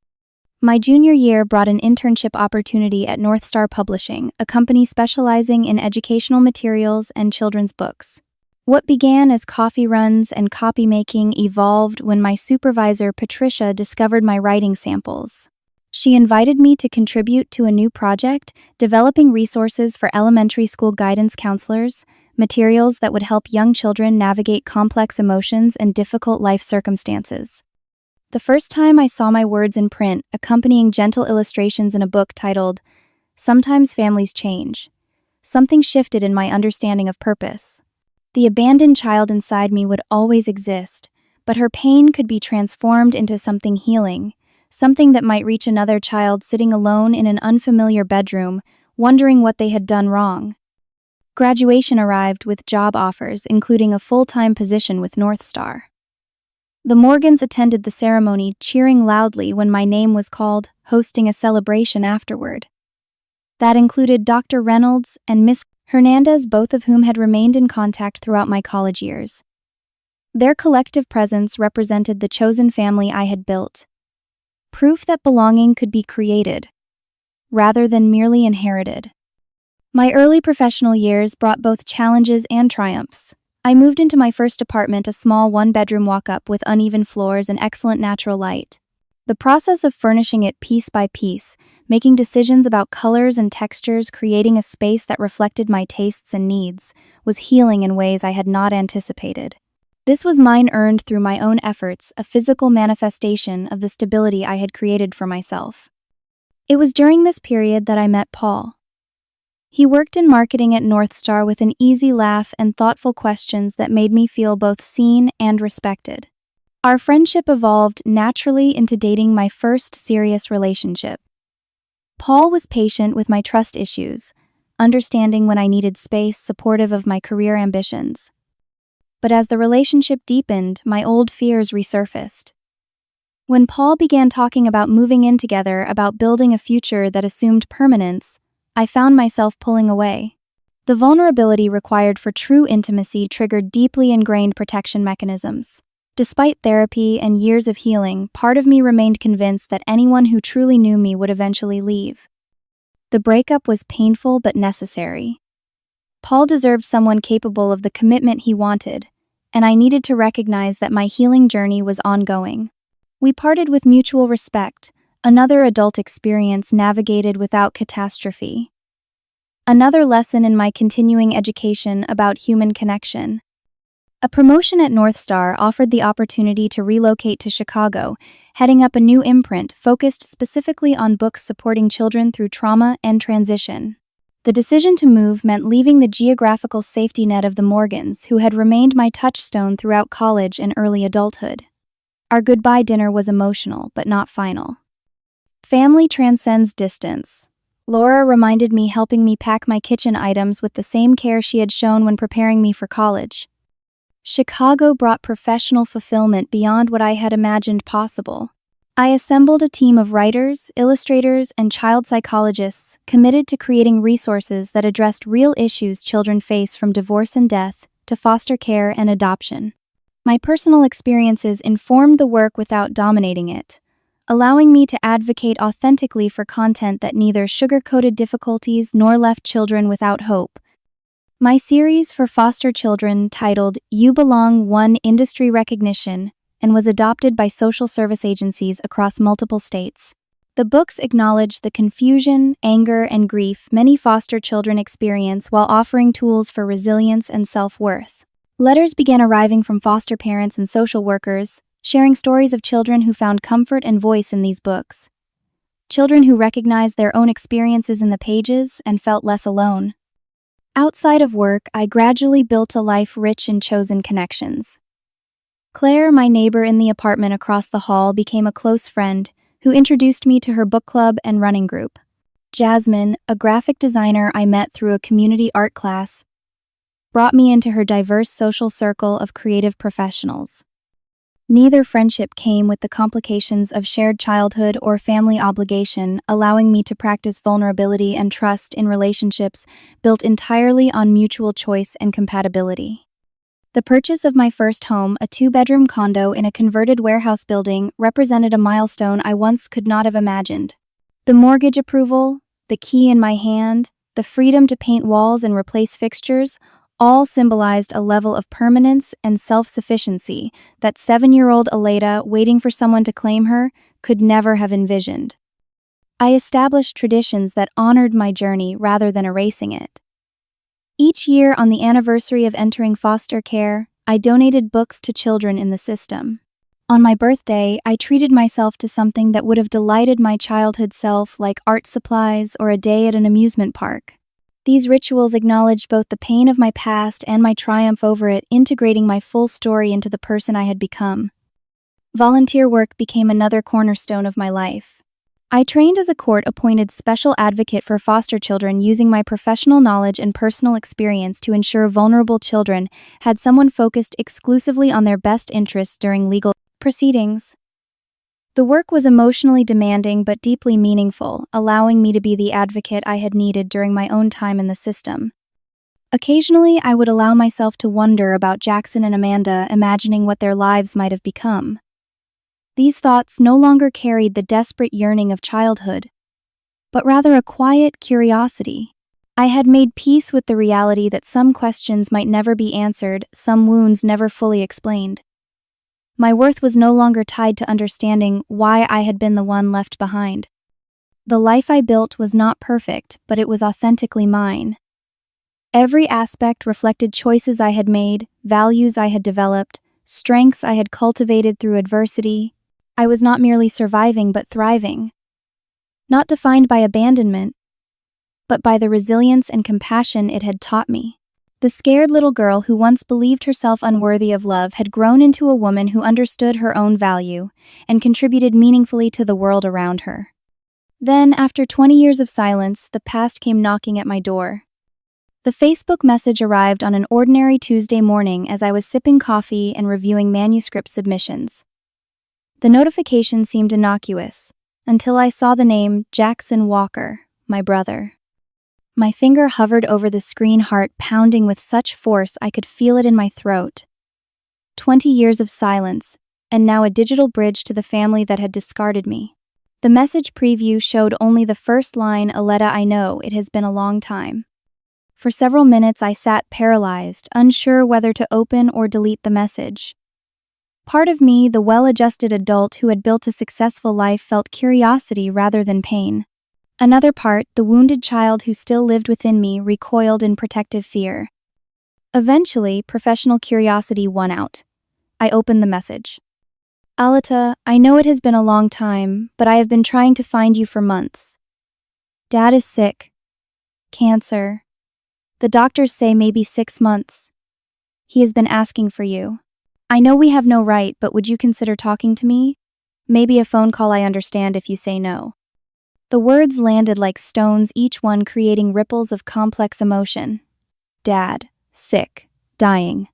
My junior year brought an internship opportunity at North Star Publishing, a company specializing in educational materials and children's books. What began as coffee runs and copy making evolved when my supervisor, Patricia, discovered my writing samples. She invited me to contribute to a new project, developing resources for elementary school guidance counselors, materials that would help young children navigate complex emotions and difficult life circumstances. The first time I saw my words in print, accompanying gentle illustrations in a book titled, "Sometimes Families Change," something shifted in my understanding of purpose. The abandoned child inside me would always exist, but her pain could be transformed into something healing, something that might reach another child sitting alone in an unfamiliar bedroom, wondering what they had done wrong. Graduation arrived with job offers, including a full-time position with North Star. The Morgans attended the ceremony, cheering loudly when my name was called, hosting a celebration afterward. That included Dr. Reynolds and Miss Hernandez, both of whom had remained in contact throughout my college years. Their collective presence represented the chosen family I had built. Proof that belonging could be created, rather than merely inherited. My early professional years brought both challenges and triumphs. I moved into my first apartment, a small one-bedroom walk-up with uneven floors and excellent natural light. The process of furnishing it piece by piece, making decisions about colors and textures, creating a space that reflected my tastes and needs, was healing in ways I had not anticipated. This was mine earned through my own efforts, a physical manifestation of the stability I had created for myself. It was during this period that I met Paul. He worked in marketing at North Star with an easy laugh and thoughtful questions that made me feel both seen and respected. Our friendship evolved naturally into dating my first serious relationship. Paul was patient with my trust issues, understanding when I needed space, supportive of my career ambitions. But as the relationship deepened, my old fears resurfaced. When Paul began talking about moving in together, about building a future that assumed permanence, I found myself pulling away. The vulnerability required for true intimacy triggered deeply ingrained protection mechanisms. Despite therapy and years of healing, part of me remained convinced that anyone who truly knew me would eventually leave. The breakup was painful but necessary. Paul deserved someone capable of the commitment he wanted, and I needed to recognize that my healing journey was ongoing. We parted with mutual respect, another adult experience navigated without catastrophe. Another lesson in my continuing education about human connection. A promotion at North Star offered the opportunity to relocate to Chicago, heading up a new imprint focused specifically on books supporting children through trauma and transition. The decision to move meant leaving the geographical safety net of the Morgans, who had remained my touchstone throughout college and early adulthood. Our goodbye dinner was emotional, but not final. Family transcends distance. Laura reminded me, helping me pack my kitchen items with the same care she had shown when preparing me for college. Chicago brought professional fulfillment beyond what I had imagined possible. I assembled a team of writers, illustrators, and child psychologists committed to creating resources that addressed real issues children face, from divorce and death to foster care and adoption. My personal experiences informed the work without dominating it, allowing me to advocate authentically for content that neither sugar-coated difficulties nor left children without hope. My series for foster children, titled You Belong, won industry recognition and was adopted by social service agencies across multiple states. The books acknowledge the confusion, anger, and grief many foster children experience while offering tools for resilience and self-worth. Letters began arriving from foster parents and social workers, sharing stories of children who found comfort and voice in these books. Children who recognized their own experiences in the pages and felt less alone. Outside of work, I gradually built a life rich in chosen connections. Claire, my neighbor in the apartment across the hall, became a close friend who introduced me to her book club and running group. Jasmine, a graphic designer I met through a community art class, brought me into her diverse social circle of creative professionals. Neither friendship came with the complications of shared childhood or family obligation, allowing me to practice vulnerability and trust in relationships built entirely on mutual choice and compatibility. The purchase of my first home, a 2-bedroom condo in a converted warehouse building, represented a milestone I once could not have imagined. The mortgage approval, the key in my hand, the freedom to paint walls and replace fixtures, all symbolized a level of permanence and self-sufficiency that 7-year-old Aleda, waiting for someone to claim her, could never have envisioned. I established traditions that honored my journey rather than erasing it. Each year, on the anniversary of entering foster care, I donated books to children in the system. On my birthday, I treated myself to something that would have delighted my childhood self, like art supplies or a day at an amusement park. These rituals acknowledged both the pain of my past and my triumph over it, integrating my full story into the person I had become. Volunteer work became another cornerstone of my life. I trained as a court-appointed special advocate for foster children, using my professional knowledge and personal experience to ensure vulnerable children had someone focused exclusively on their best interests during legal proceedings. The work was emotionally demanding but deeply meaningful, allowing me to be the advocate I had needed during my own time in the system. Occasionally, I would allow myself to wonder about Jackson and Amanda, imagining what their lives might have become. These thoughts no longer carried the desperate yearning of childhood, but rather a quiet curiosity. I had made peace with the reality that some questions might never be answered, some wounds never fully explained. My worth was no longer tied to understanding why I had been the one left behind. The life I built was not perfect, but it was authentically mine. Every aspect reflected choices I had made, values I had developed, strengths I had cultivated through adversity. I was not merely surviving but thriving. Not defined by abandonment, but by the resilience and compassion it had taught me. The scared little girl who once believed herself unworthy of love had grown into a woman who understood her own value and contributed meaningfully to the world around her. Then, after 20 years of silence, the past came knocking at my door. The Facebook message arrived on an ordinary Tuesday morning as I was sipping coffee and reviewing manuscript submissions. The notification seemed innocuous, until I saw the name Jackson Walker, my brother. My finger hovered over the screen, heart pounding with such force I could feel it in my throat. 20 years of silence, and now a digital bridge to the family that had discarded me. The message preview showed only the first line, "Aletta, I know, it has been a long time." For several minutes I sat paralyzed, unsure whether to open or delete the message. Part of me, the well-adjusted adult who had built a successful life, felt curiosity rather than pain. Another part, the wounded child who still lived within me, recoiled in protective fear. Eventually, professional curiosity won out. I opened the message. "Aletta, I know it has been a long time, but I have been trying to find you for months. Dad is sick. Cancer. The doctors say maybe 6 months. He has been asking for you. I know we have no right, but would you consider talking to me? Maybe a phone call, I understand if you say no." The words landed like stones, each one creating ripples of complex emotion. Dad, sick, dying.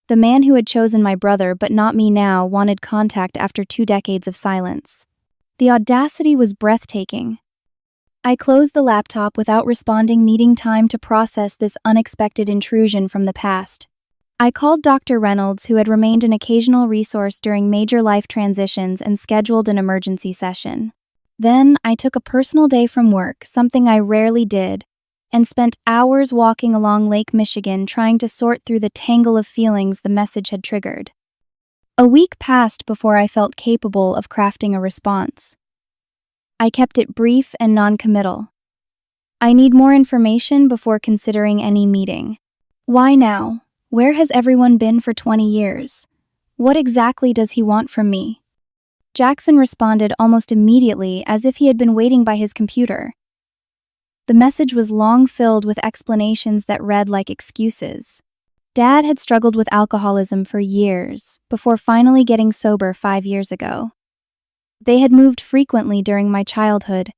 The man who had chosen my brother but not me now wanted contact after 2 decades of silence. The audacity was breathtaking. I closed the laptop without responding, needing time to process this unexpected intrusion from the past. I called Dr. Reynolds, who had remained an occasional resource during major life transitions, and scheduled an emergency session. Then I took a personal day from work, something I rarely did, and spent hours walking along Lake Michigan trying to sort through the tangle of feelings the message had triggered. A week passed before I felt capable of crafting a response. I kept it brief and non-committal. I need more information before considering any meeting. Why now? Where has everyone been for 20 years? What exactly does he want from me? Jackson responded almost immediately, as if he had been waiting by his computer. The message was long, filled with explanations that read like excuses. Dad had struggled with alcoholism for years, before finally getting sober 5 years ago. They had moved frequently during my childhood,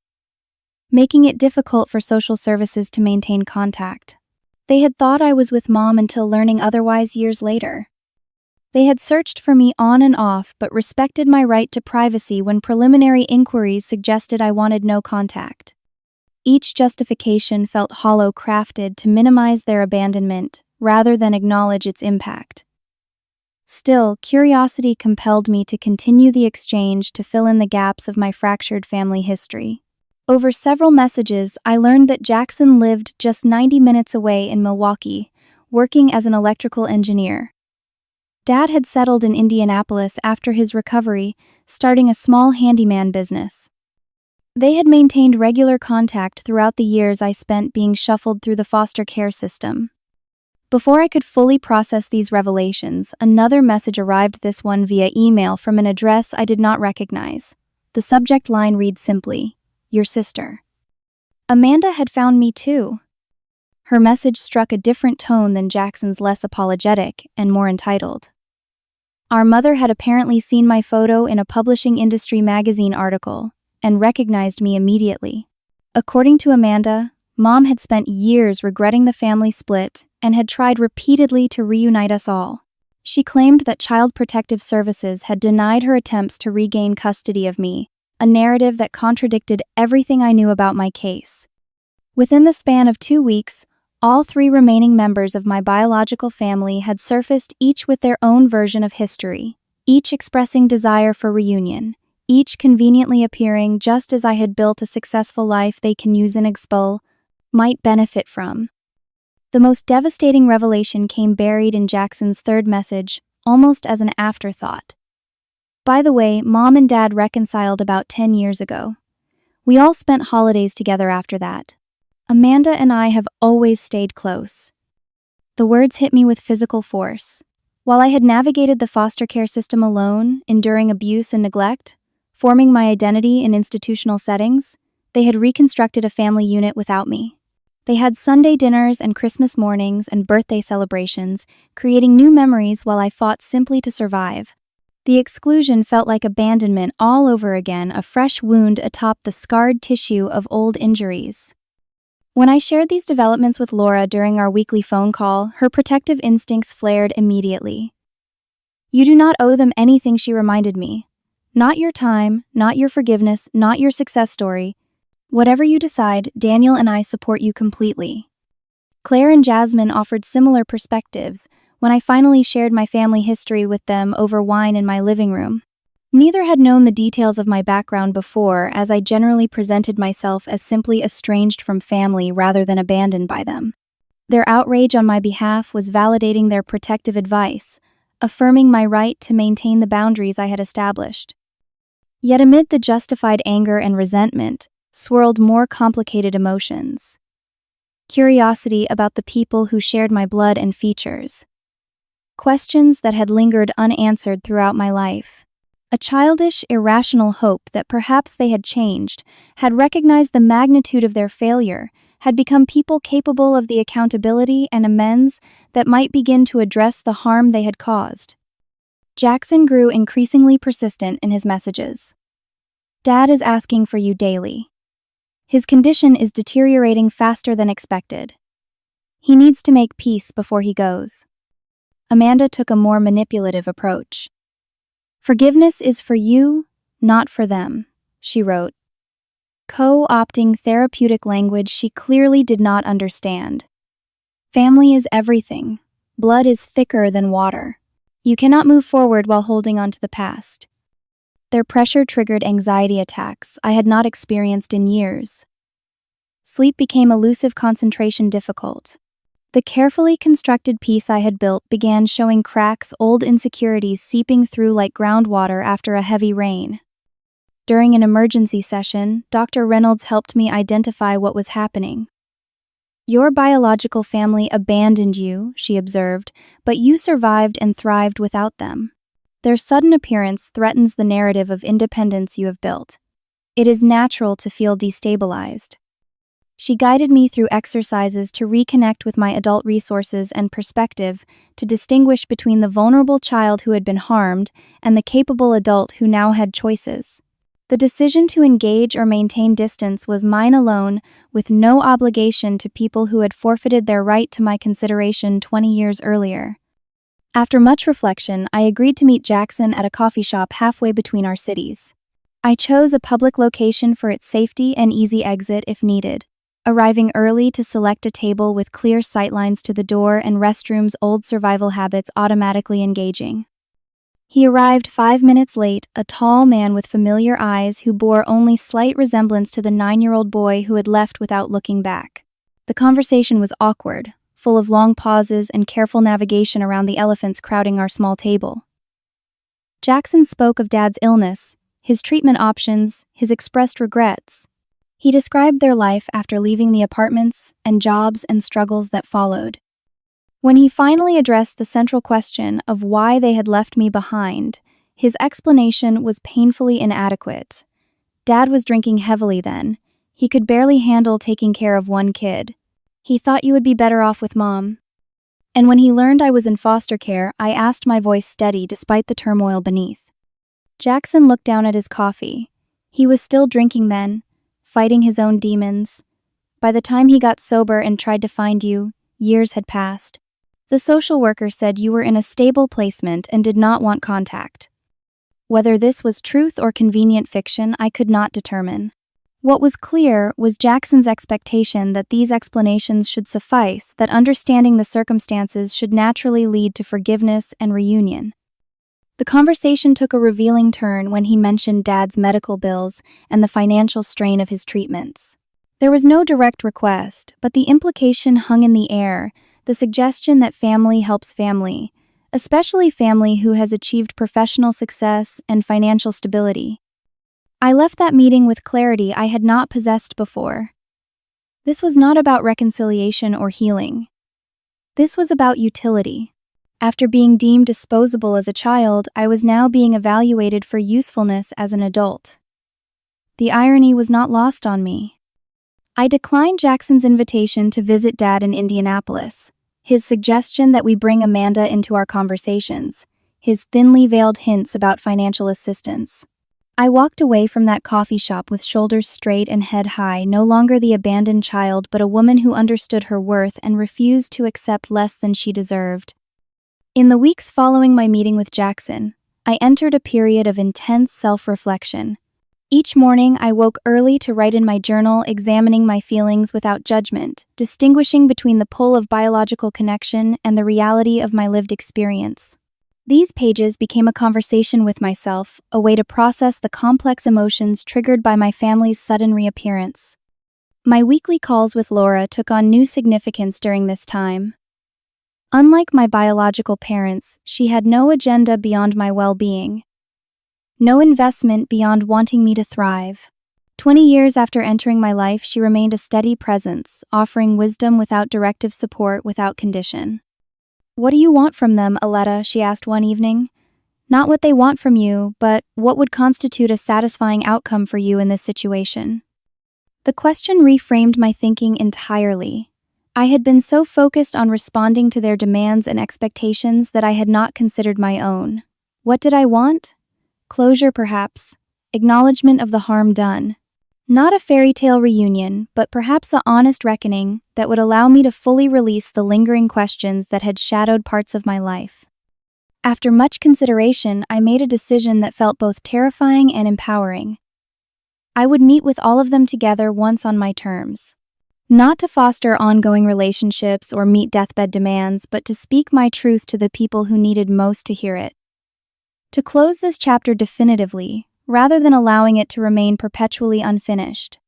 making it difficult for social services to maintain contact. They had thought I was with Mom until learning otherwise years later. They had searched for me on and off, but respected my right to privacy when preliminary inquiries suggested I wanted no contact. Each justification felt hollow, crafted to minimize their abandonment rather than acknowledge its impact. Still, curiosity compelled me to continue the exchange to fill in the gaps of my fractured family history. Over several messages, I learned that Jackson lived just 90 minutes away in Milwaukee, working as an electrical engineer. Dad had settled in Indianapolis after his recovery, starting a small handyman business. They had maintained regular contact throughout the years I spent being shuffled through the foster care system. Before I could fully process these revelations, another message arrived, this one via email from an address I did not recognize. The subject line read simply, "Your sister." Amanda had found me too. Her message struck a different tone than Jackson's, less apologetic and more entitled. Our mother had apparently seen my photo in a publishing industry magazine article and recognized me immediately. According to Amanda, Mom had spent years regretting the family split and had tried repeatedly to reunite us all. She claimed that Child Protective Services had denied her attempts to regain custody of me, a narrative that contradicted everything I knew about my case. Within the span of 2 weeks, all 3 remaining members of my biological family had surfaced, each with their own version of history, each expressing desire for reunion, each conveniently appearing just as I had built a successful life they can use and expo. might benefit from. The most devastating revelation came buried in Jackson's third message, almost as an afterthought. By the way, Mom and Dad reconciled about 10 years ago. We all spent holidays together after that. Amanda and I have always stayed close. The words hit me with physical force. While I had navigated the foster care system alone, enduring abuse and neglect, forming my identity in institutional settings, they had reconstructed a family unit without me. They had Sunday dinners and Christmas mornings and birthday celebrations, creating new memories while I fought simply to survive. The exclusion felt like abandonment all over again, a fresh wound atop the scarred tissue of old injuries. When I shared these developments with Laura during our weekly phone call, her protective instincts flared immediately. "You do not owe them anything," she reminded me. "Not your time, not your forgiveness, not your success story. Whatever you decide, Daniel and I support you completely." Claire and Jasmine offered similar perspectives when I finally shared my family history with them over wine in my living room. Neither had known the details of my background before, as I generally presented myself as simply estranged from family rather than abandoned by them. Their outrage on my behalf was validating their protective advice, affirming my right to maintain the boundaries I had established. Yet amid the justified anger and resentment swirled more complicated emotions. Curiosity about the people who shared my blood and features. Questions that had lingered unanswered throughout my life. A childish, irrational hope that perhaps they had changed, had recognized the magnitude of their failure, had become people capable of the accountability and amends that might begin to address the harm they had caused. Jackson grew increasingly persistent in his messages. "Dad is asking for you daily. His condition is deteriorating faster than expected. He needs to make peace before he goes." Amanda took a more manipulative approach. "Forgiveness is for you, not for them," she wrote. Co-opting therapeutic language she clearly did not understand. "Family is everything. Blood is thicker than water. You cannot move forward while holding on to the past." Their pressure triggered anxiety attacks I had not experienced in years. Sleep became elusive, concentration difficult. The carefully constructed peace I had built began showing cracks, old insecurities seeping through like groundwater after a heavy rain. During an emergency session, Dr. Reynolds helped me identify what was happening. "Your biological family abandoned you," she observed, "but you survived and thrived without them. Their sudden appearance threatens the narrative of independence you have built. It is natural to feel destabilized." She guided me through exercises to reconnect with my adult resources and perspective, to distinguish between the vulnerable child who had been harmed and the capable adult who now had choices. The decision to engage or maintain distance was mine alone, with no obligation to people who had forfeited their right to my consideration 20 years earlier. After much reflection, I agreed to meet Jackson at a coffee shop halfway between our cities. I chose a public location for its safety and easy exit if needed, arriving early to select a table with clear sightlines to the door and restrooms, old survival habits automatically engaging. He arrived 5 minutes late, a tall man with familiar eyes who bore only slight resemblance to the 9-year-old boy who had left without looking back. The conversation was awkward, full of long pauses and careful navigation around the elephants crowding our small table. Jackson spoke of Dad's illness, his treatment options, his expressed regrets. He described their life after leaving the apartments and jobs and struggles that followed. When he finally addressed the central question of why they had left me behind, his explanation was painfully inadequate. Dad was drinking heavily then. He could barely handle taking care of one kid. He thought you would be better off with Mom. And when he learned I was in foster care, I asked, my voice steady despite the turmoil beneath. Jackson looked down at his coffee. He was still drinking then, fighting his own demons. By the time he got sober and tried to find you, years had passed. The social worker said you were in a stable placement and did not want contact. Whether this was truth or convenient fiction, I could not determine. What was clear was Jackson's expectation that these explanations should suffice, that understanding the circumstances should naturally lead to forgiveness and reunion. The conversation took a revealing turn when he mentioned Dad's medical bills and the financial strain of his treatments. There was no direct request, but the implication hung in the air, the suggestion that family helps family, especially family who has achieved professional success and financial stability. I left that meeting with clarity I had not possessed before. This was not about reconciliation or healing. This was about utility. After being deemed disposable as a child, I was now being evaluated for usefulness as an adult. The irony was not lost on me. I declined Jackson's invitation to visit Dad in Indianapolis, his suggestion that we bring Amanda into our conversations, his thinly veiled hints about financial assistance. I walked away from that coffee shop with shoulders straight and head high, no longer the abandoned child but a woman who understood her worth and refused to accept less than she deserved. In the weeks following my meeting with Jackson, I entered a period of intense self-reflection. Each morning, I woke early to write in my journal, examining my feelings without judgment, distinguishing between the pull of biological connection and the reality of my lived experience. These pages became a conversation with myself, a way to process the complex emotions triggered by my family's sudden reappearance. My weekly calls with Laura took on new significance during this time. Unlike my biological parents, she had no agenda beyond my well-being. No investment beyond wanting me to thrive. 20 years after entering my life, she remained a steady presence, offering wisdom without directive support, without condition. "What do you want from them, Aletta?" she asked one evening. "Not what they want from you, but what would constitute a satisfying outcome for you in this situation?" The question reframed my thinking entirely. I had been so focused on responding to their demands and expectations that I had not considered my own. What did I want? Closure, perhaps. Acknowledgement of the harm done. Not a fairy tale reunion, but perhaps an honest reckoning that would allow me to fully release the lingering questions that had shadowed parts of my life. After much consideration, I made a decision that felt both terrifying and empowering. I would meet with all of them together once on my terms. Not to foster ongoing relationships or meet deathbed demands, but to speak my truth to the people who needed most to hear it. To close this chapter definitively, rather than allowing it to remain perpetually unfinished.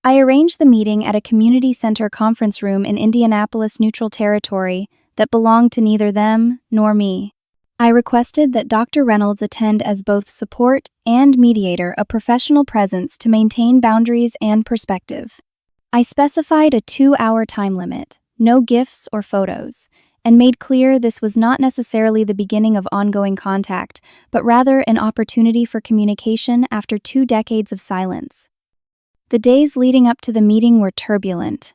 I arranged the meeting at a community center conference room in Indianapolis Neutral Territory that belonged to neither them nor me. I requested that Dr. Reynolds attend as both support and mediator, a professional presence to maintain boundaries and perspective. I specified a 2-hour time limit, no gifts or photos, and made clear this was not necessarily the beginning of ongoing contact, but rather an opportunity for communication after 2 decades of silence. The days leading up to the meeting were turbulent.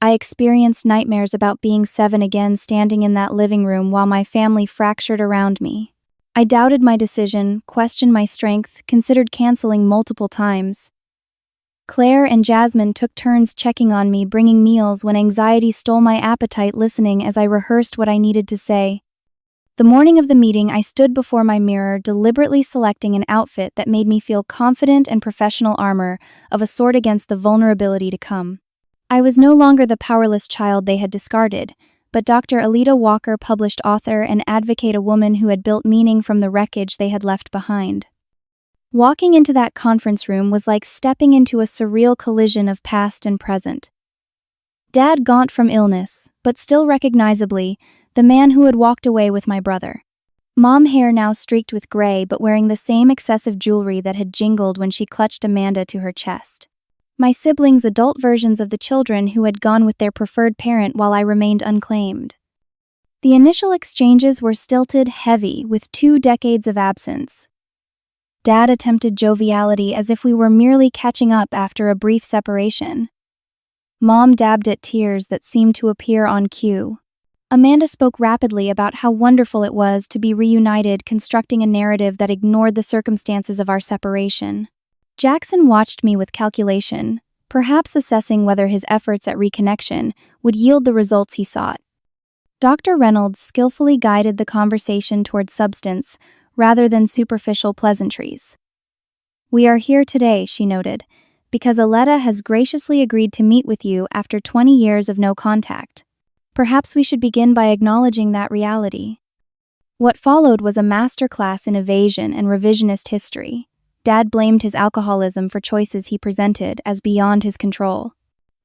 I experienced nightmares about being 7 again, standing in that living room while my family fractured around me. I doubted my decision, questioned my strength, considered canceling multiple times. Claire and Jasmine took turns checking on me, bringing meals when anxiety stole my appetite, listening as I rehearsed what I needed to say. The morning of the meeting, I stood before my mirror, deliberately selecting an outfit that made me feel confident and professional armor of a sort against the vulnerability to come. I was no longer the powerless child they had discarded, but Dr. Alida Walker, published author and advocate, a woman who had built meaning from the wreckage they had left behind. Walking into that conference room was like stepping into a surreal collision of past and present. Dad, gaunt from illness, but still recognizably, the man who had walked away with my brother. Mom, hair now streaked with gray but wearing the same excessive jewelry that had jingled when she clutched Amanda to her chest. My siblings, adult versions of the children who had gone with their preferred parent while I remained unclaimed. The initial exchanges were stilted, heavy, with 2 decades of absence. Dad attempted joviality as if we were merely catching up after a brief separation. Mom dabbed at tears that seemed to appear on cue. Amanda spoke rapidly about how wonderful it was to be reunited, constructing a narrative that ignored the circumstances of our separation. Jackson watched me with calculation, perhaps assessing whether his efforts at reconnection would yield the results he sought. Dr. Reynolds skillfully guided the conversation toward substance rather than superficial pleasantries. "We are here today," she noted, "because Aletta has graciously agreed to meet with you after 20 years of no contact. Perhaps we should begin by acknowledging that reality." What followed was a masterclass in evasion and revisionist history. Dad blamed his alcoholism for choices he presented as beyond his control.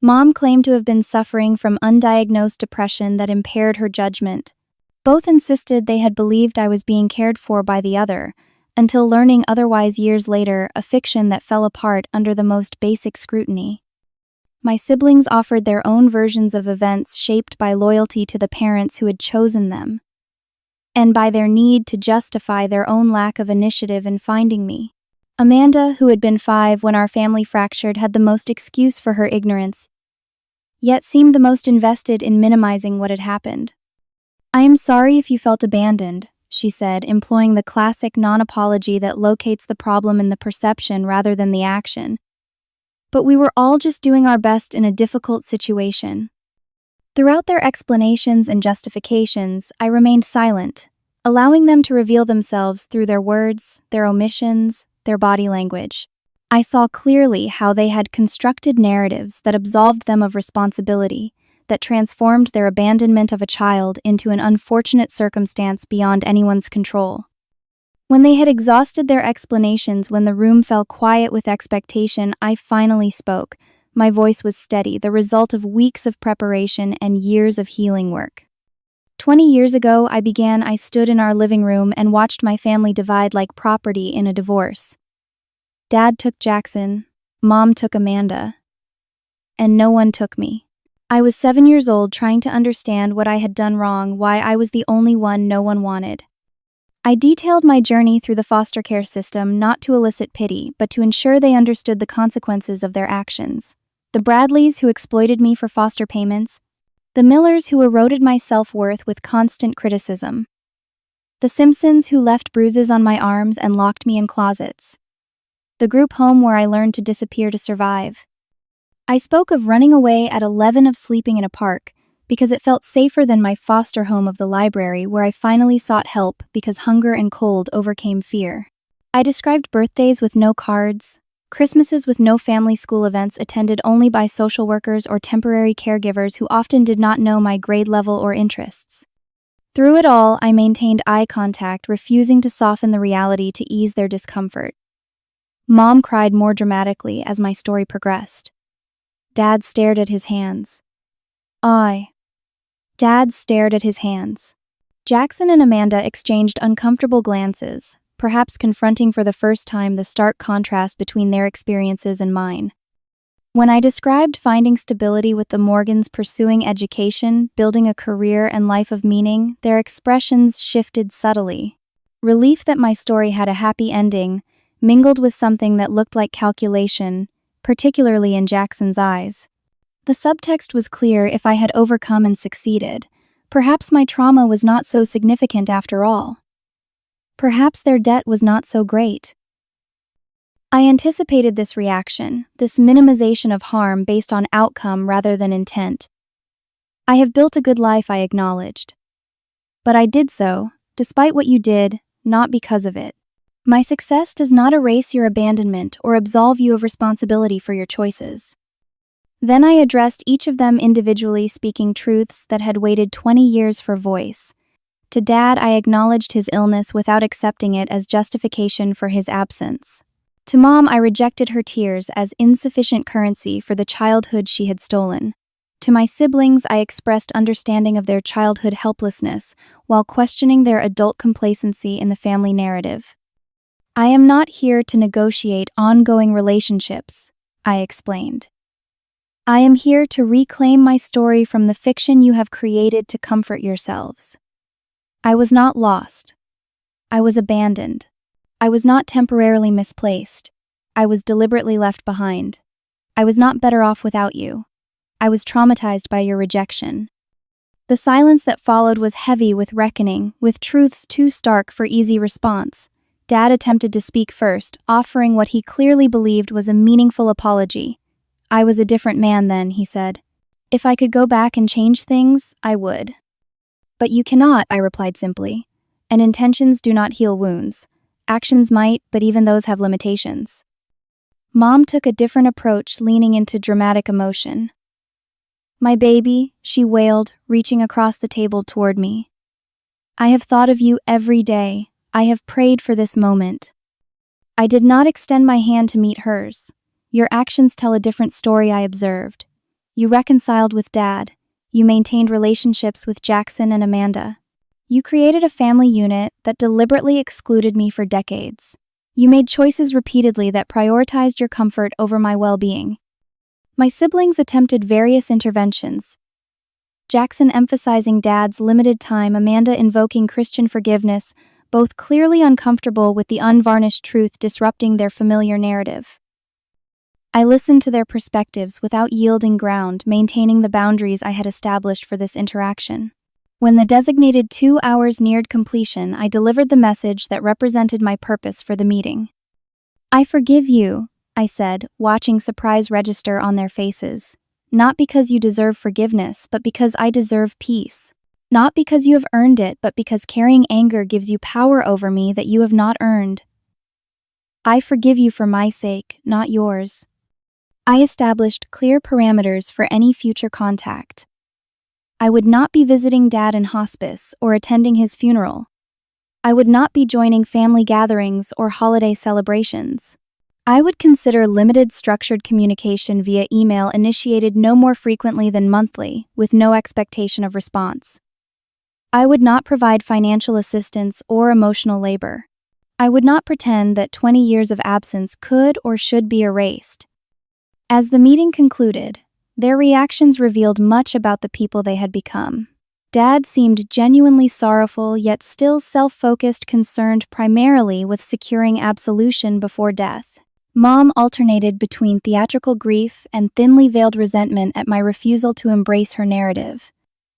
Mom claimed to have been suffering from undiagnosed depression that impaired her judgment. Both insisted they had believed I was being cared for by the other, until learning otherwise years later, a fiction that fell apart under the most basic scrutiny. My siblings offered their own versions of events shaped by loyalty to the parents who had chosen them, and by their need to justify their own lack of initiative in finding me. Amanda, who had been 5 when our family fractured, had the most excuse for her ignorance, yet seemed the most invested in minimizing what had happened. "I am sorry if you felt abandoned," she said, employing the classic non-apology that locates the problem in the perception rather than the action. "But we were all just doing our best in a difficult situation." Throughout their explanations and justifications, I remained silent, allowing them to reveal themselves through their words, their omissions, their body language. I saw clearly how they had constructed narratives that absolved them of responsibility, that transformed their abandonment of a child into an unfortunate circumstance beyond anyone's control. When they had exhausted their explanations, when the room fell quiet with expectation, I finally spoke. My voice was steady, the result of weeks of preparation and years of healing work. 20 years ago, I stood in our living room and watched my family divide like property in a divorce. Dad took Jackson, Mom took Amanda, and no one took me. I was 7 years old, trying to understand what I had done wrong, why I was the only one no one wanted. I detailed my journey through the foster care system not to elicit pity, but to ensure they understood the consequences of their actions. The Bradleys, who exploited me for foster payments. The Millers, who eroded my self-worth with constant criticism. The Simpsons, who left bruises on my arms and locked me in closets. The group home where I learned to disappear to survive. I spoke of running away at 11, of sleeping in a park, because it felt safer than my foster home of the library, where I finally sought help because hunger and cold overcame fear. I described birthdays with no cards, Christmases with no family, school events attended only by social workers or temporary caregivers who often did not know my grade level or interests. Through it all, I maintained eye contact, refusing to soften the reality to ease their discomfort. Mom cried more dramatically as my story progressed. Dad stared at his hands. Dad stared at his hands. Jackson and Amanda exchanged uncomfortable glances, perhaps confronting for the first time the stark contrast between their experiences and mine. When I described finding stability with the Morgans, pursuing education, building a career and life of meaning, their expressions shifted subtly. Relief that my story had a happy ending, mingled with something that looked like calculation, particularly in Jackson's eyes. The subtext was clear: if I had overcome and succeeded, perhaps my trauma was not so significant after all. Perhaps their debt was not so great. I anticipated this reaction, this minimization of harm based on outcome rather than intent. "I have built a good life," I acknowledged. "But I did so, despite what you did, not because of it. My success does not erase your abandonment or absolve you of responsibility for your choices." Then I addressed each of them individually, speaking truths that had waited 20 years for voice. To Dad, I acknowledged his illness without accepting it as justification for his absence. To Mom, I rejected her tears as insufficient currency for the childhood she had stolen. To my siblings, I expressed understanding of their childhood helplessness while questioning their adult complacency in the family narrative. "I am not here to negotiate ongoing relationships," I explained. "I am here to reclaim my story from the fiction you have created to comfort yourselves." I was not lost. I was abandoned. I was not temporarily misplaced. I was deliberately left behind. I was not better off without you. I was traumatized by your rejection. The silence that followed was heavy with reckoning, with truths too stark for easy response. Dad attempted to speak first, offering what he clearly believed was a meaningful apology. "I was a different man then," he said. "If I could go back and change things, I would." "But you cannot," I replied simply. "And intentions do not heal wounds. Actions might, but even those have limitations." Mom took a different approach, leaning into dramatic emotion. "My baby," she wailed, reaching across the table toward me. "I have thought of you every day. I have prayed for this moment." I did not extend my hand to meet hers. "Your actions tell a different story," I observed. You reconciled with Dad. You maintained relationships with Jackson and Amanda. You created a family unit that deliberately excluded me for decades. You made choices repeatedly that prioritized your comfort over my well-being. My siblings attempted various interventions. Jackson emphasizing Dad's limited time, Amanda invoking Christian forgiveness, both clearly uncomfortable with the unvarnished truth disrupting their familiar narrative. I listened to their perspectives without yielding ground, maintaining the boundaries I had established for this interaction. When the designated 2 hours neared completion, I delivered the message that represented my purpose for the meeting. "I forgive you," I said, watching surprise register on their faces. "Not because you deserve forgiveness, but because I deserve peace. Not because you have earned it, but because carrying anger gives you power over me that you have not earned. I forgive you for my sake, not yours." I established clear parameters for any future contact. I would not be visiting Dad in hospice or attending his funeral. I would not be joining family gatherings or holiday celebrations. I would consider limited structured communication via email initiated no more frequently than monthly, with no expectation of response. I would not provide financial assistance or emotional labor. I would not pretend that 20 years of absence could or should be erased. As the meeting concluded, their reactions revealed much about the people they had become. Dad seemed genuinely sorrowful, yet still self-focused, concerned primarily with securing absolution before death. Mom alternated between theatrical grief and thinly veiled resentment at my refusal to embrace her narrative.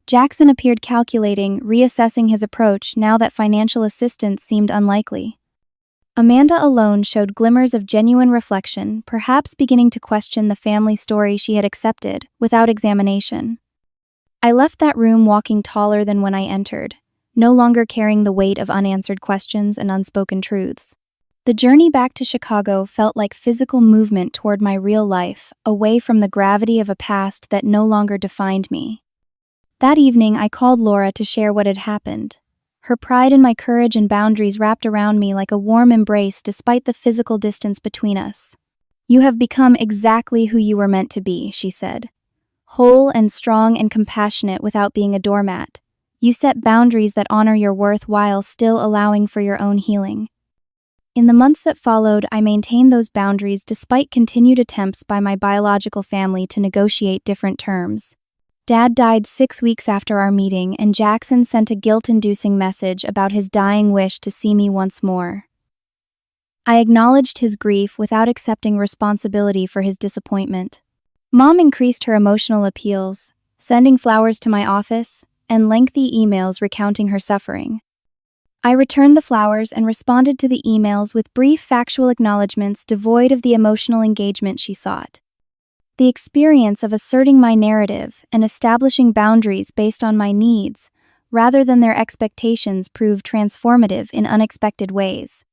Jackson appeared calculating, reassessing his approach now that financial assistance seemed unlikely. Amanda alone showed glimmers of genuine reflection, perhaps beginning to question the family story she had accepted, without examination. I left that room walking taller than when I entered, no longer carrying the weight of unanswered questions and unspoken truths. The journey back to Chicago felt like physical movement toward my real life, away from the gravity of a past that no longer defined me. That evening, I called Laura to share what had happened. Her pride in my courage and boundaries wrapped around me like a warm embrace despite the physical distance between us. "You have become exactly who you were meant to be," she said. "Whole and strong and compassionate without being a doormat. You set boundaries that honor your worth while still allowing for your own healing." In the months that followed, I maintained those boundaries despite continued attempts by my biological family to negotiate different terms. Dad died 6 weeks after our meeting, and Jackson sent a guilt-inducing message about his dying wish to see me once more. I acknowledged his grief without accepting responsibility for his disappointment. Mom increased her emotional appeals, sending flowers to my office and lengthy emails recounting her suffering. I returned the flowers and responded to the emails with brief factual acknowledgments devoid of the emotional engagement she sought. The experience of asserting my narrative and establishing boundaries based on my needs, rather than their expectations, proved transformative in unexpected ways.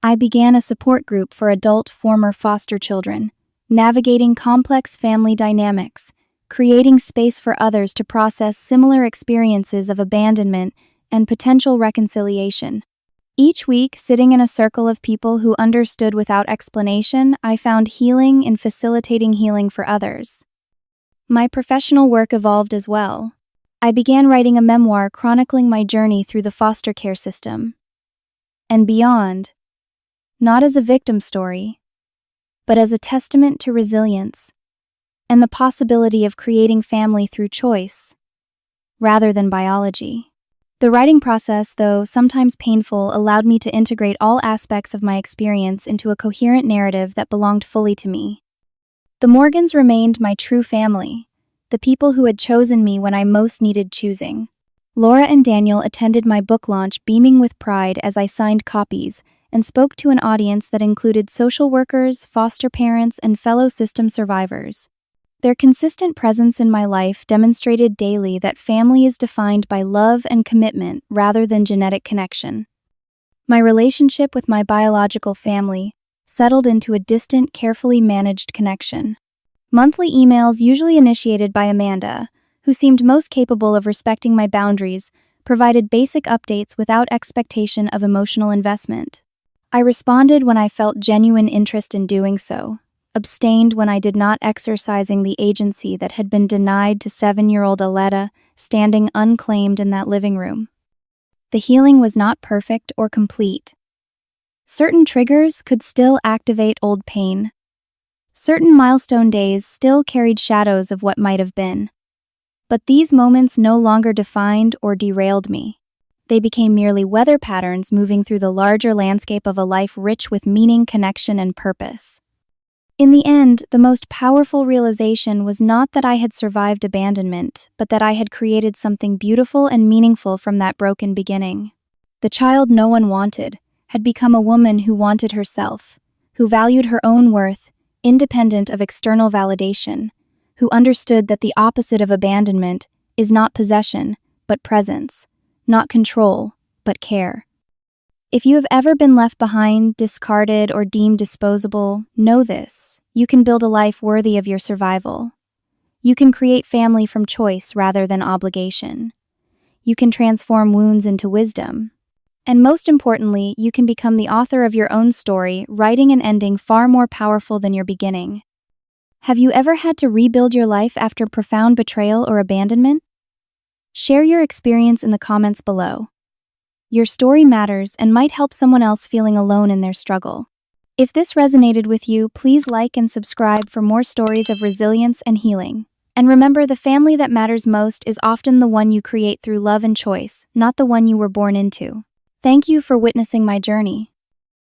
I began a support group for adult former foster children, navigating complex family dynamics, creating space for others to process similar experiences of abandonment and potential reconciliation. Each week, sitting in a circle of people who understood without explanation, I found healing in facilitating healing for others. My professional work evolved as well. I began writing a memoir chronicling my journey through the foster care system and beyond, not as a victim story, but as a testament to resilience and the possibility of creating family through choice, rather than biology. The writing process, though sometimes painful, allowed me to integrate all aspects of my experience into a coherent narrative that belonged fully to me. The Morgans remained my true family, the people who had chosen me when I most needed choosing. Laura and Daniel attended my book launch beaming with pride as I signed copies and spoke to an audience that included social workers, foster parents, and fellow system survivors. Their consistent presence in my life demonstrated daily that family is defined by love and commitment rather than genetic connection. My relationship with my biological family settled into a distant, carefully managed connection. Monthly emails, usually initiated by Amanda, who seemed most capable of respecting my boundaries, provided basic updates without expectation of emotional investment. I responded when I felt genuine interest in doing so, abstained when I did not exercising the agency that had been denied to 7-year-old Aletta, standing unclaimed in that living room. The healing was not perfect or complete. Certain triggers could still activate old pain. Certain milestone days still carried shadows of what might have been. But these moments no longer defined or derailed me. They became merely weather patterns moving through the larger landscape of a life rich with meaning, connection, and purpose. In the end, the most powerful realization was not that I had survived abandonment, but that I had created something beautiful and meaningful from that broken beginning. The child no one wanted had become a woman who wanted herself, who valued her own worth, independent of external validation, who understood that the opposite of abandonment is not possession, but presence, not control, but care. If you have ever been left behind, discarded, or deemed disposable, know this: you can build a life worthy of your survival. You can create family from choice rather than obligation. You can transform wounds into wisdom. And most importantly, you can become the author of your own story, writing an ending far more powerful than your beginning. Have you ever had to rebuild your life after profound betrayal or abandonment? Share your experience in the comments below. Your story matters and might help someone else feeling alone in their struggle. If this resonated with you, please like and subscribe for more stories of resilience and healing. And remember, the family that matters most is often the one you create through love and choice, not the one you were born into. Thank you for witnessing my journey.